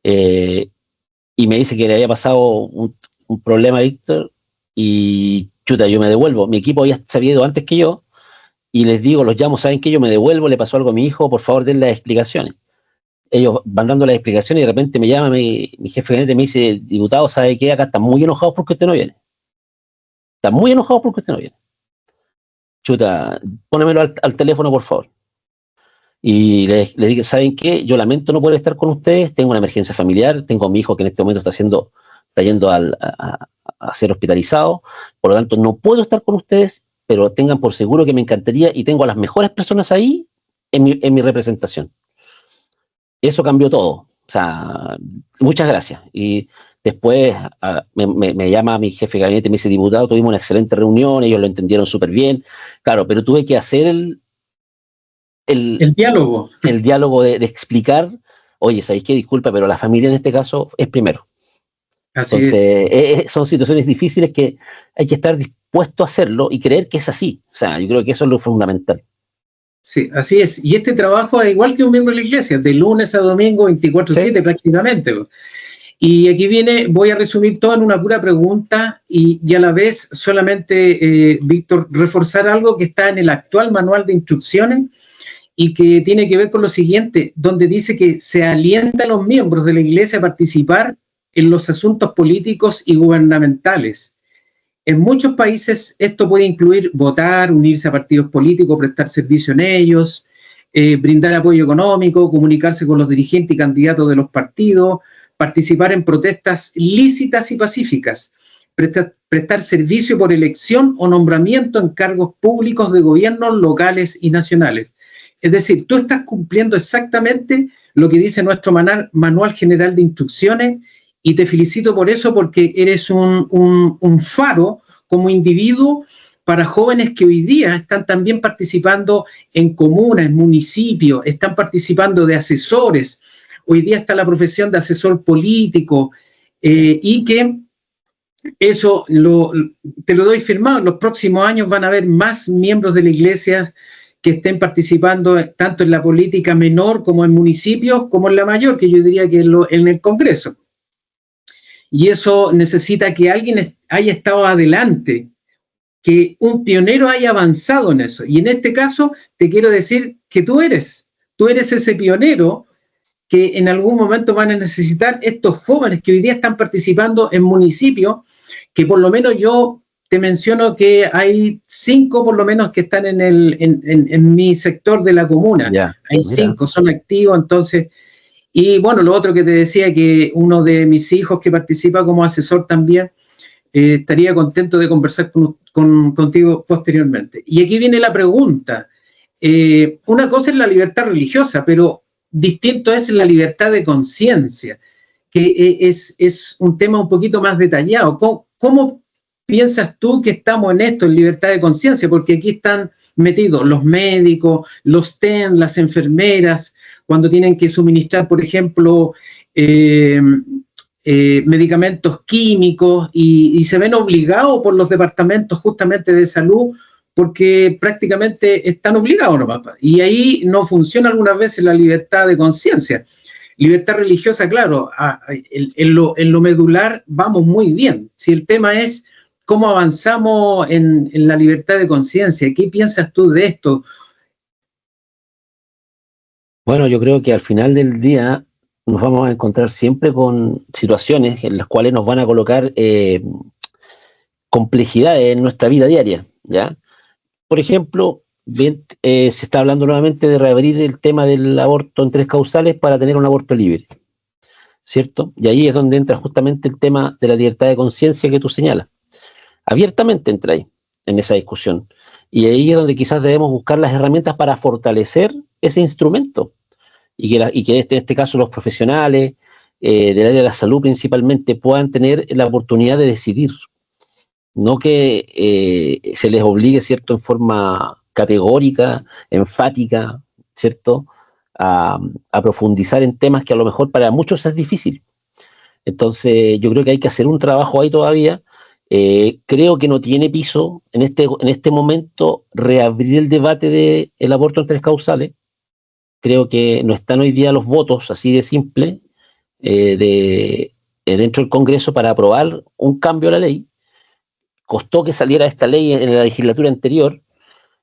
Y me dice que le había pasado un problema a Víctor, y chuta, yo me devuelvo. Mi equipo ya se había ido antes que yo, y les digo, los llamo, ¿saben qué? Yo me devuelvo, le pasó algo a mi hijo, por favor den las explicaciones. Ellos van dando las explicaciones y de repente me llama mi jefe de gabinete y me dice, diputado, ¿sabe qué? Acá están muy enojados porque usted no viene. Están muy enojados porque usted no viene. Chuta, pónemelo al teléfono, por favor. Y le dije, ¿saben qué? Yo lamento no poder estar con ustedes, tengo una emergencia familiar, tengo a mi hijo que en este momento está yendo a ser hospitalizado, por lo tanto no puedo estar con ustedes, pero tengan por seguro que me encantaría y tengo a las mejores personas ahí en mi representación. Eso cambió todo. O sea, muchas gracias. Y después me llama mi jefe de gabinete y me dice, diputado, tuvimos una excelente reunión, ellos lo entendieron súper bien. Claro, pero tuve que hacer el diálogo. El diálogo de explicar, oye, ¿sabéis qué? Disculpa, pero la familia en este caso es primero. Así Entonces, es. Son situaciones difíciles que hay que estar dispuesto a hacerlo y creer que es así. O sea, yo creo que eso es lo fundamental. Sí, así es. Y este trabajo es igual que un miembro de la iglesia, de lunes a domingo, 24/7 prácticamente. Y aquí voy a resumir todo en una pura pregunta y a la vez solamente, Víctor, reforzar algo que está en el actual manual de instrucciones y que tiene que ver con lo siguiente, donde dice que se alienta a los miembros de la iglesia a participar en los asuntos políticos y gubernamentales. En muchos países esto puede incluir votar, unirse a partidos políticos, prestar servicio en ellos, brindar apoyo económico, comunicarse con los dirigentes y candidatos de los partidos, participar en protestas lícitas y pacíficas, prestar servicio por elección o nombramiento en cargos públicos de gobiernos locales y nacionales. Es decir, tú estás cumpliendo exactamente lo que dice nuestro Manual General de Instrucciones, y te felicito por eso, porque eres un faro como individuo para jóvenes que hoy día están también participando en comunas, en municipios, están participando de asesores. Hoy día está la profesión de asesor político, y que eso te lo doy firmado. En los próximos años van a haber más miembros de la iglesia que estén participando tanto en la política menor como en municipios, como en la mayor, que yo diría que en el Congreso. Y eso necesita que alguien haya estado adelante, que un pionero haya avanzado en eso. Y en este caso te quiero decir que tú eres ese pionero que en algún momento van a necesitar estos jóvenes que hoy día están participando en municipios, que por lo menos yo te menciono que hay 5 por lo menos que están en mi sector de la comuna. Ya, hay 5, son activos, entonces. Y bueno, lo otro que te decía, que uno de mis hijos que participa como asesor también, estaría contento de conversar contigo posteriormente. Y aquí viene la pregunta. Una cosa es la libertad religiosa, pero distinto es la libertad de conciencia, que es un tema un poquito más detallado. ¿Cómo piensas tú que estamos en esto, en libertad de conciencia? Porque aquí están metidos los médicos, los TEN, las enfermeras, cuando tienen que suministrar, por ejemplo, medicamentos químicos, y se ven obligados por los departamentos justamente de salud, porque prácticamente están obligados nomás. Y ahí no funciona algunas veces la libertad de conciencia. Libertad religiosa, claro, en lo medular vamos muy bien. Si el tema es cómo avanzamos en la libertad de conciencia, ¿qué piensas tú de esto? Bueno, yo creo que al final del día nos vamos a encontrar siempre con situaciones en las cuales nos van a colocar complejidades en nuestra vida diaria, ¿ya? Por ejemplo, bien, se está hablando nuevamente de reabrir el tema del aborto en 3 causales para tener un aborto libre, ¿cierto? Y ahí es donde entra justamente el tema de la libertad de conciencia que tú señalas. Abiertamente entra ahí, en esa discusión. Y ahí es donde quizás debemos buscar las herramientas para fortalecer ese instrumento. Y que en este caso los profesionales del área de la salud principalmente puedan tener la oportunidad de decidir. No que se les obligue, ¿cierto?, en forma categórica, enfática, ¿cierto?, a profundizar en temas que a lo mejor para muchos es difícil. Entonces yo creo que hay que hacer un trabajo ahí todavía. Creo que no tiene piso en este momento reabrir el debate del aborto en 3 causales. Creo que no están hoy día los votos, así de simple, dentro del Congreso para aprobar un cambio a la ley. Costó que saliera esta ley en la legislatura anterior.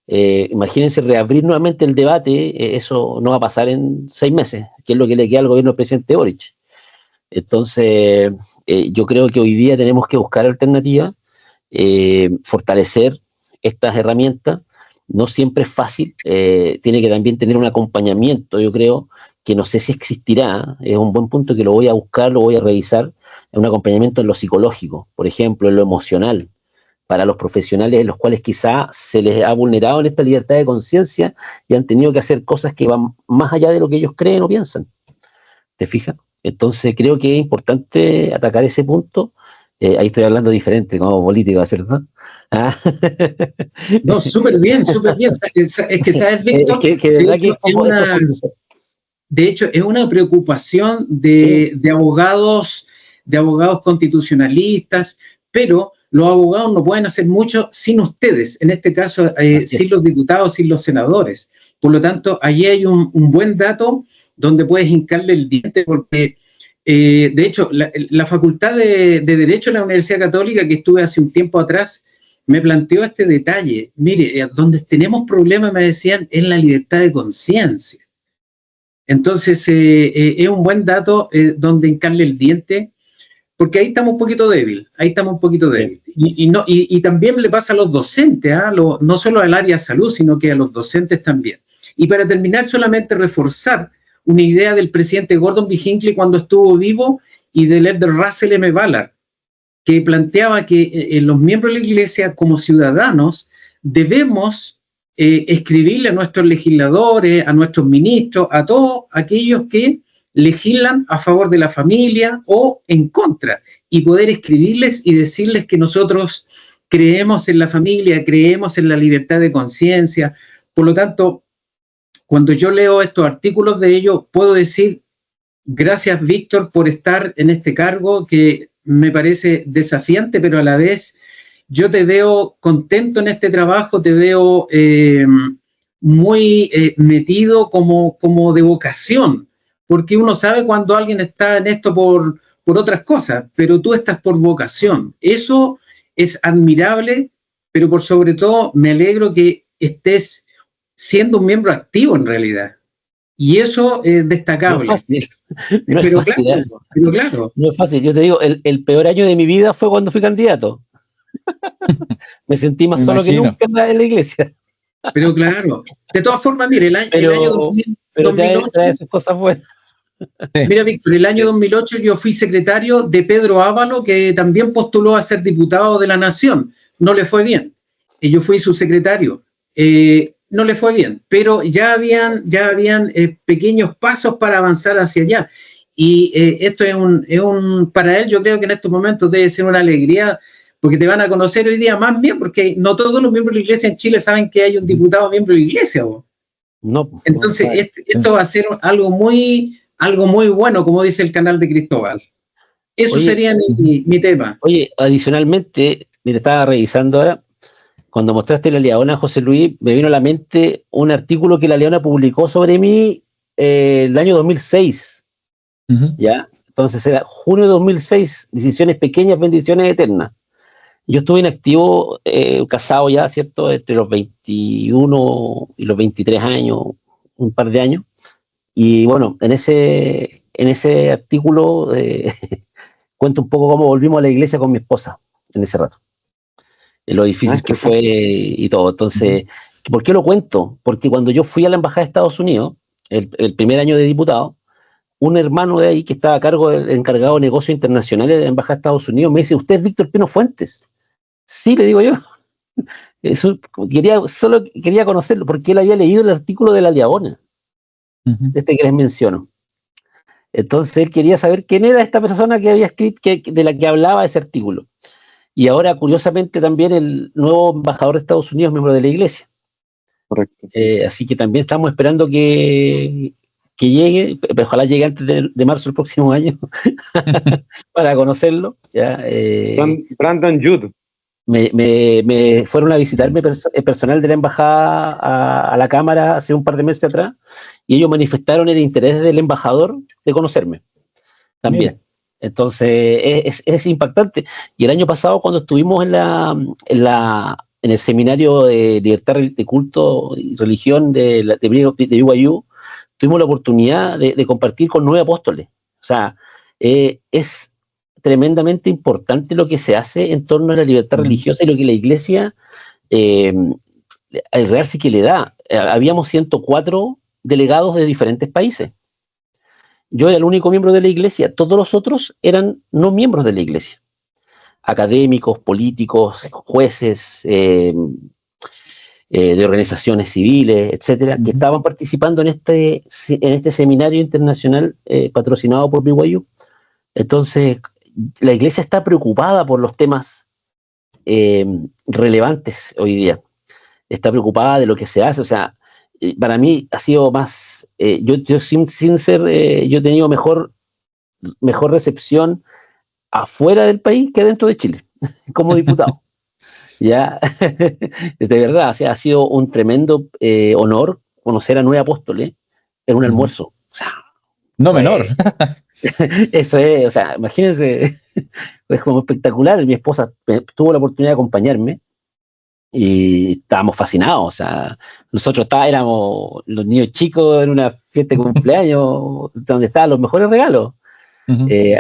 Imagínense reabrir nuevamente el debate, eso no va a pasar en 6 meses, que es lo que le queda al gobierno del presidente Boric. Entonces, yo creo que hoy día tenemos que buscar alternativas, fortalecer estas herramientas. No siempre es fácil, tiene que también tener un acompañamiento, yo creo, que no sé si existirá, es un buen punto que lo voy a buscar, lo voy a revisar, un acompañamiento en lo psicológico, por ejemplo, en lo emocional, para los profesionales en los cuales quizá se les ha vulnerado en esta libertad de conciencia y han tenido que hacer cosas que van más allá de lo que ellos creen o piensan. ¿Te fijas? Entonces creo que es importante atacar ese punto. Ahí estoy hablando diferente como político, ¿cierto? ¿Ah? No, súper bien, súper bien. Es que, ¿sabes, Víctor? De hecho, es una preocupación de abogados constitucionalistas, pero los abogados no pueden hacer mucho sin ustedes, en este caso, sin los diputados, sin los senadores. Por lo tanto, allí hay un buen dato donde puedes hincarle el diente, porque de hecho, la Facultad de Derecho de la Universidad Católica, que estuve hace un tiempo atrás, me planteó este detalle. Mire, donde tenemos problemas, me decían, es la libertad de conciencia. Entonces, es un buen dato donde hincarle el diente, porque ahí estamos un poquito débil, Sí. Y también le pasa a los docentes, no solo al área de salud, sino que a los docentes también. Y para terminar, solamente reforzar una idea del presidente Gordon B. Hinckley cuando estuvo vivo y del elder Russell M. Ballard, que planteaba que los miembros de la Iglesia, como ciudadanos, debemos escribirle a nuestros legisladores, a nuestros ministros, a todos aquellos que legislan a favor de la familia o en contra, y poder escribirles y decirles que nosotros creemos en la familia, creemos en la libertad de conciencia. Por lo tanto, cuando yo leo estos artículos de ellos, puedo decir, gracias Víctor por estar en este cargo que me parece desafiante, pero a la vez yo te veo contento en este trabajo, te veo muy metido como de vocación, porque uno sabe cuando alguien está en esto por otras cosas, pero tú estás por vocación. Eso es admirable, pero por sobre todo me alegro que estés siendo un miembro activo en realidad. Y eso es destacable. No es fácil. No pero, es fácil, pero claro. No es fácil. Yo te digo, el peor año de mi vida fue cuando fui candidato. Me sentí más solo que nunca en la iglesia. Pero claro. De todas formas, mire, el año 2008... trae sus cosas buenas. Sí. Mira, Víctor, el año 2008 yo fui secretario de Pedro Ávalo, que también postuló a ser diputado de la Nación. No le fue bien. Y yo fui su secretario. No le fue bien, pero ya habían pequeños pasos para avanzar hacia allá. Y esto es para él, yo creo que en estos momentos debe ser una alegría, porque te van a conocer hoy día más bien, porque no todos los miembros de la iglesia en Chile saben que hay un diputado miembro de la iglesia. No, entonces, esto va a ser algo muy bueno, como dice el canal de Cristóbal. Eso sería mi tema. Oye, adicionalmente, mira, estaba revisando ahora, cuando mostraste La Leona, José Luis, me vino a la mente un artículo que La Leona publicó sobre mí el año 2006. ¿Ya? Entonces era junio de 2006, decisiones pequeñas, bendiciones eternas. Yo estuve inactivo, casado ya, ¿cierto? Entre los 21 y los 23 años, un par de años. Y bueno, en ese artículo cuento un poco cómo volvimos a la iglesia con mi esposa en ese rato. Lo difícil que fue y todo. Entonces, ¿por qué lo cuento? Porque cuando yo fui a la Embajada de Estados Unidos, el primer año de diputado, un hermano de ahí que estaba a cargo del encargado de negocios internacionales de la Embajada de Estados Unidos me dice, ¿usted es Víctor Pino Fuentes? Sí, le digo yo. Solo quería conocerlo porque él había leído el artículo de La Leona, que les menciono. Entonces él quería saber quién era esta persona que había escrito, de la que hablaba ese artículo. Y ahora, curiosamente, también el nuevo embajador de Estados Unidos es miembro de la iglesia. Correcto. Así que también estamos esperando que llegue, pero ojalá llegue antes de marzo del próximo año para conocerlo. ¿Ya? Brandon Judd. Me fueron a visitarme el personal de la embajada a la Cámara hace un par de meses atrás y ellos manifestaron el interés del embajador de conocerme también. Mira. Entonces es impactante. Y el año pasado, cuando estuvimos en el seminario de libertad de culto y religión de BYU, tuvimos la oportunidad de compartir con 9 apóstoles. O sea, es tremendamente importante lo que se hace en torno a la libertad religiosa y lo que la iglesia, el realce que le da. Habíamos 104 delegados de diferentes países. Yo era el único miembro de la iglesia, todos los otros eran no miembros de la iglesia. Académicos, políticos, jueces, de organizaciones civiles, etcétera, que estaban participando en este seminario internacional patrocinado por BYU. Entonces, la iglesia está preocupada por los temas relevantes hoy día. Está preocupada de lo que se hace. O sea, para mí ha sido más... yo sin ser... yo he tenido mejor recepción afuera del país que dentro de Chile, como diputado. Ya, de verdad, o sea, ha sido un tremendo honor conocer a 9 apóstoles en un almuerzo. O sea, no menor. Eso es, o sea, imagínense, es como espectacular. Mi esposa tuvo la oportunidad de acompañarme y estábamos fascinados. O sea, nosotros éramos los niños chicos en una fiesta de cumpleaños donde estaban los mejores regalos.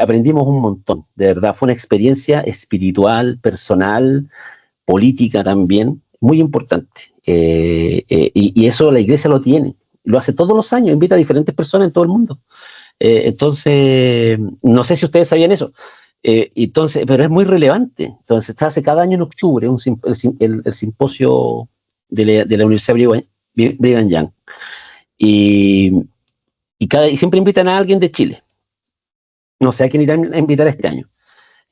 aprendimos un montón, de verdad, fue una experiencia espiritual, personal, política también, muy importante. Y eso la iglesia lo tiene, lo hace todos los años, invita a diferentes personas en todo el mundo. Entonces, no sé si ustedes sabían eso, entonces, pero es muy relevante. Entonces, se hace cada año en octubre el simposio de la Universidad Brigham Young. Y siempre invitan a alguien de Chile. No sé a quién irán a invitar este año.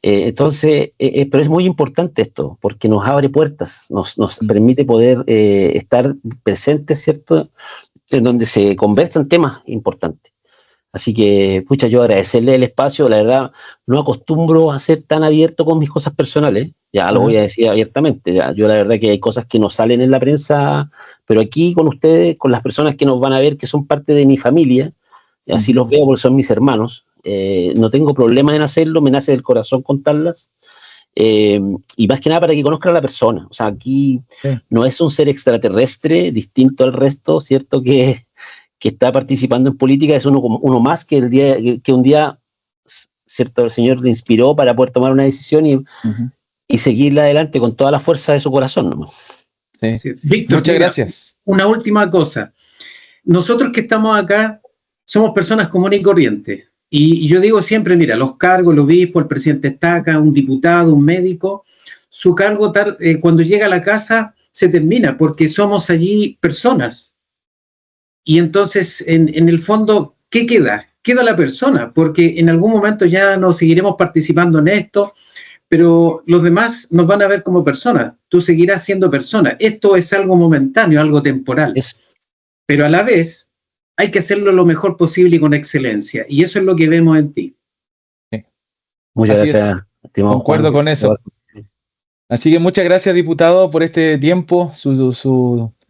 Pero es muy importante esto, porque nos abre puertas, nos permite poder estar presentes, ¿cierto?, en donde se conversan temas importantes. Así que, pucha, yo agradecerle el espacio. La verdad, no acostumbro a ser tan abierto con mis cosas personales, ya lo voy a decir abiertamente. Yo la verdad que hay cosas que no salen en la prensa, pero aquí con ustedes, con las personas que nos van a ver, que son parte de mi familia, así los veo porque son mis hermanos, no tengo problemas en hacerlo, me nace del corazón contarlas, y más que nada para que conozcan a la persona. O sea, aquí no es un ser extraterrestre distinto al resto, ¿cierto?, que está participando en política, es uno más que un día, ¿cierto?, el Señor le inspiró para poder tomar una decisión y seguirla adelante con toda la fuerza de su corazón, ¿no? Sí. Víctor, muchas gracias. Una última cosa. Nosotros que estamos acá somos personas comunes y corrientes. Y yo digo siempre, mira, los cargos, el obispo, el presidente está acá, un diputado, un médico, su cargo cuando llega a la casa se termina, porque somos allí personas. Y entonces, en el fondo, ¿qué queda? Queda la persona, porque en algún momento ya no seguiremos participando en esto, pero los demás nos van a ver como personas. Tú seguirás siendo persona. Esto es algo momentáneo, algo temporal. Pero a la vez, hay que hacerlo lo mejor posible y con excelencia. Y eso es lo que vemos en ti. Sí. Muchas gracias, estimado Concuerdo Juan, con eso. Así que muchas gracias, diputado, por este tiempo.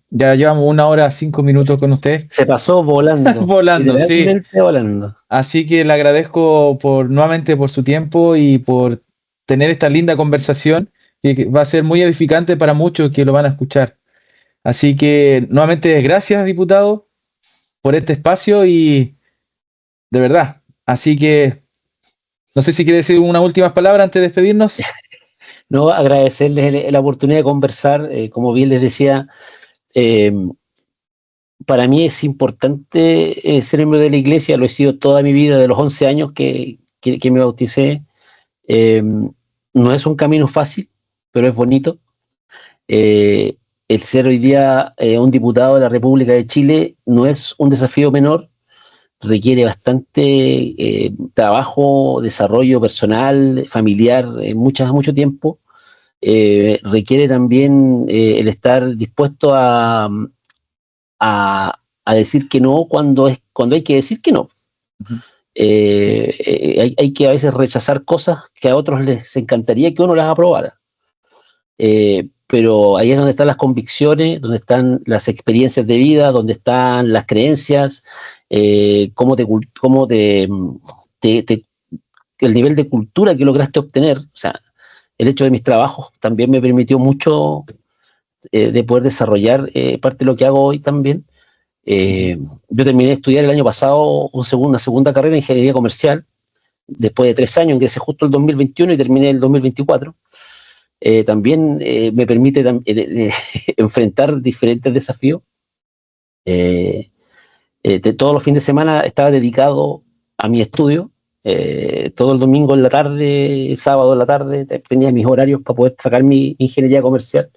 Ya llevamos 1 hora 5 minutos con usted. Se pasó volando. Volando, sí. Volando. Así que le agradezco nuevamente por su tiempo y por tener esta linda conversación, que va a ser muy edificante para muchos que lo van a escuchar. Así que nuevamente gracias, diputado, por este espacio y de verdad. Así que no sé si quiere decir unas últimas palabras antes de despedirnos. No, agradecerles la oportunidad de conversar. Como bien les decía, para mí es importante ser miembro de la iglesia. Lo he sido toda mi vida, de los 11 años que me bauticé. No es un camino fácil, pero es bonito. El ser hoy día un diputado de la República de Chile no es un desafío menor, requiere bastante trabajo, desarrollo personal, familiar, mucho tiempo. Requiere también el estar dispuesto a decir que no cuando hay que decir que no. Hay que a veces rechazar cosas que a otros les encantaría que uno las aprobara. Pero ahí es donde están las convicciones, donde están las experiencias de vida, donde están las creencias, el nivel de cultura que lograste obtener. O sea, el hecho de mis trabajos también me permitió mucho de poder desarrollar parte de lo que hago hoy también. Yo terminé de estudiar el año pasado una segunda carrera en ingeniería comercial, después de 3 años, ingresé justo el 2021 y terminé el 2024. También me permite enfrentar diferentes desafíos. Todos los fines de semana estaba dedicado a mi estudio. Todo el domingo en la tarde, sábado en la tarde, tenía mis horarios para poder sacar mi ingeniería comercial.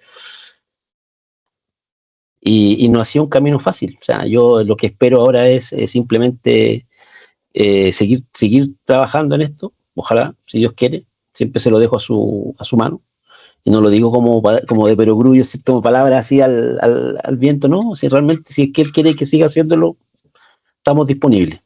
Y no ha sido un camino fácil. O sea, yo lo que espero ahora es simplemente seguir trabajando en esto. Ojalá, si Dios quiere, siempre se lo dejo a su mano. Y no lo digo como de perogrullo, como palabras así al viento, no. Si realmente, si es que Él quiere que siga haciéndolo, estamos disponibles.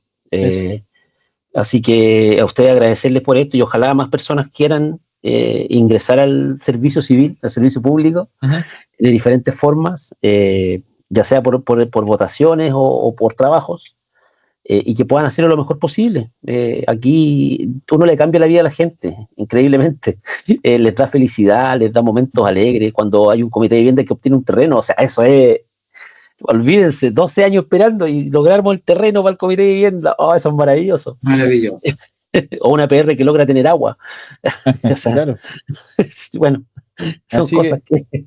Así que a ustedes agradecerles por esto y ojalá más personas quieran ingresar al servicio civil, al servicio público, de diferentes formas, ya sea por votaciones o por trabajos, y que puedan hacerlo lo mejor posible. Aquí uno le cambia la vida a la gente, increíblemente. Les da felicidad, les da momentos alegres. Cuando hay un comité de vivienda que obtiene un terreno, o sea, eso es, olvídense, 12 años esperando y logramos el terreno para el comité de vivienda. Oh, eso es maravilloso. Maravilloso. o una PR que logra tener agua. O sea, Claro. bueno, son Así cosas que...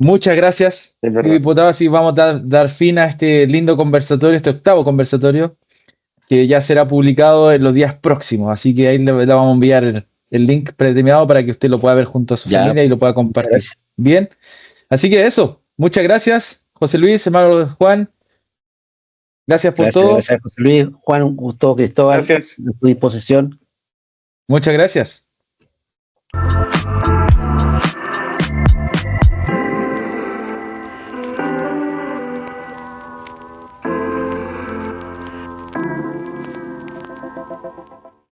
Muchas gracias, Es verdad. diputado. Así vamos a dar fin a este lindo conversatorio, este octavo conversatorio, que ya será publicado en los días próximos. Así que ahí le vamos a enviar el link predeterminado para que usted lo pueda ver junto a su Ya, familia y lo pueda compartir. gracias. Bien, así que eso. Muchas gracias, José Luis, hermano Juan. Gracias por todo. Gracias, José Luis. Juan, un gusto, Cristóbal, Gracias. a tu disposición. Muchas gracias.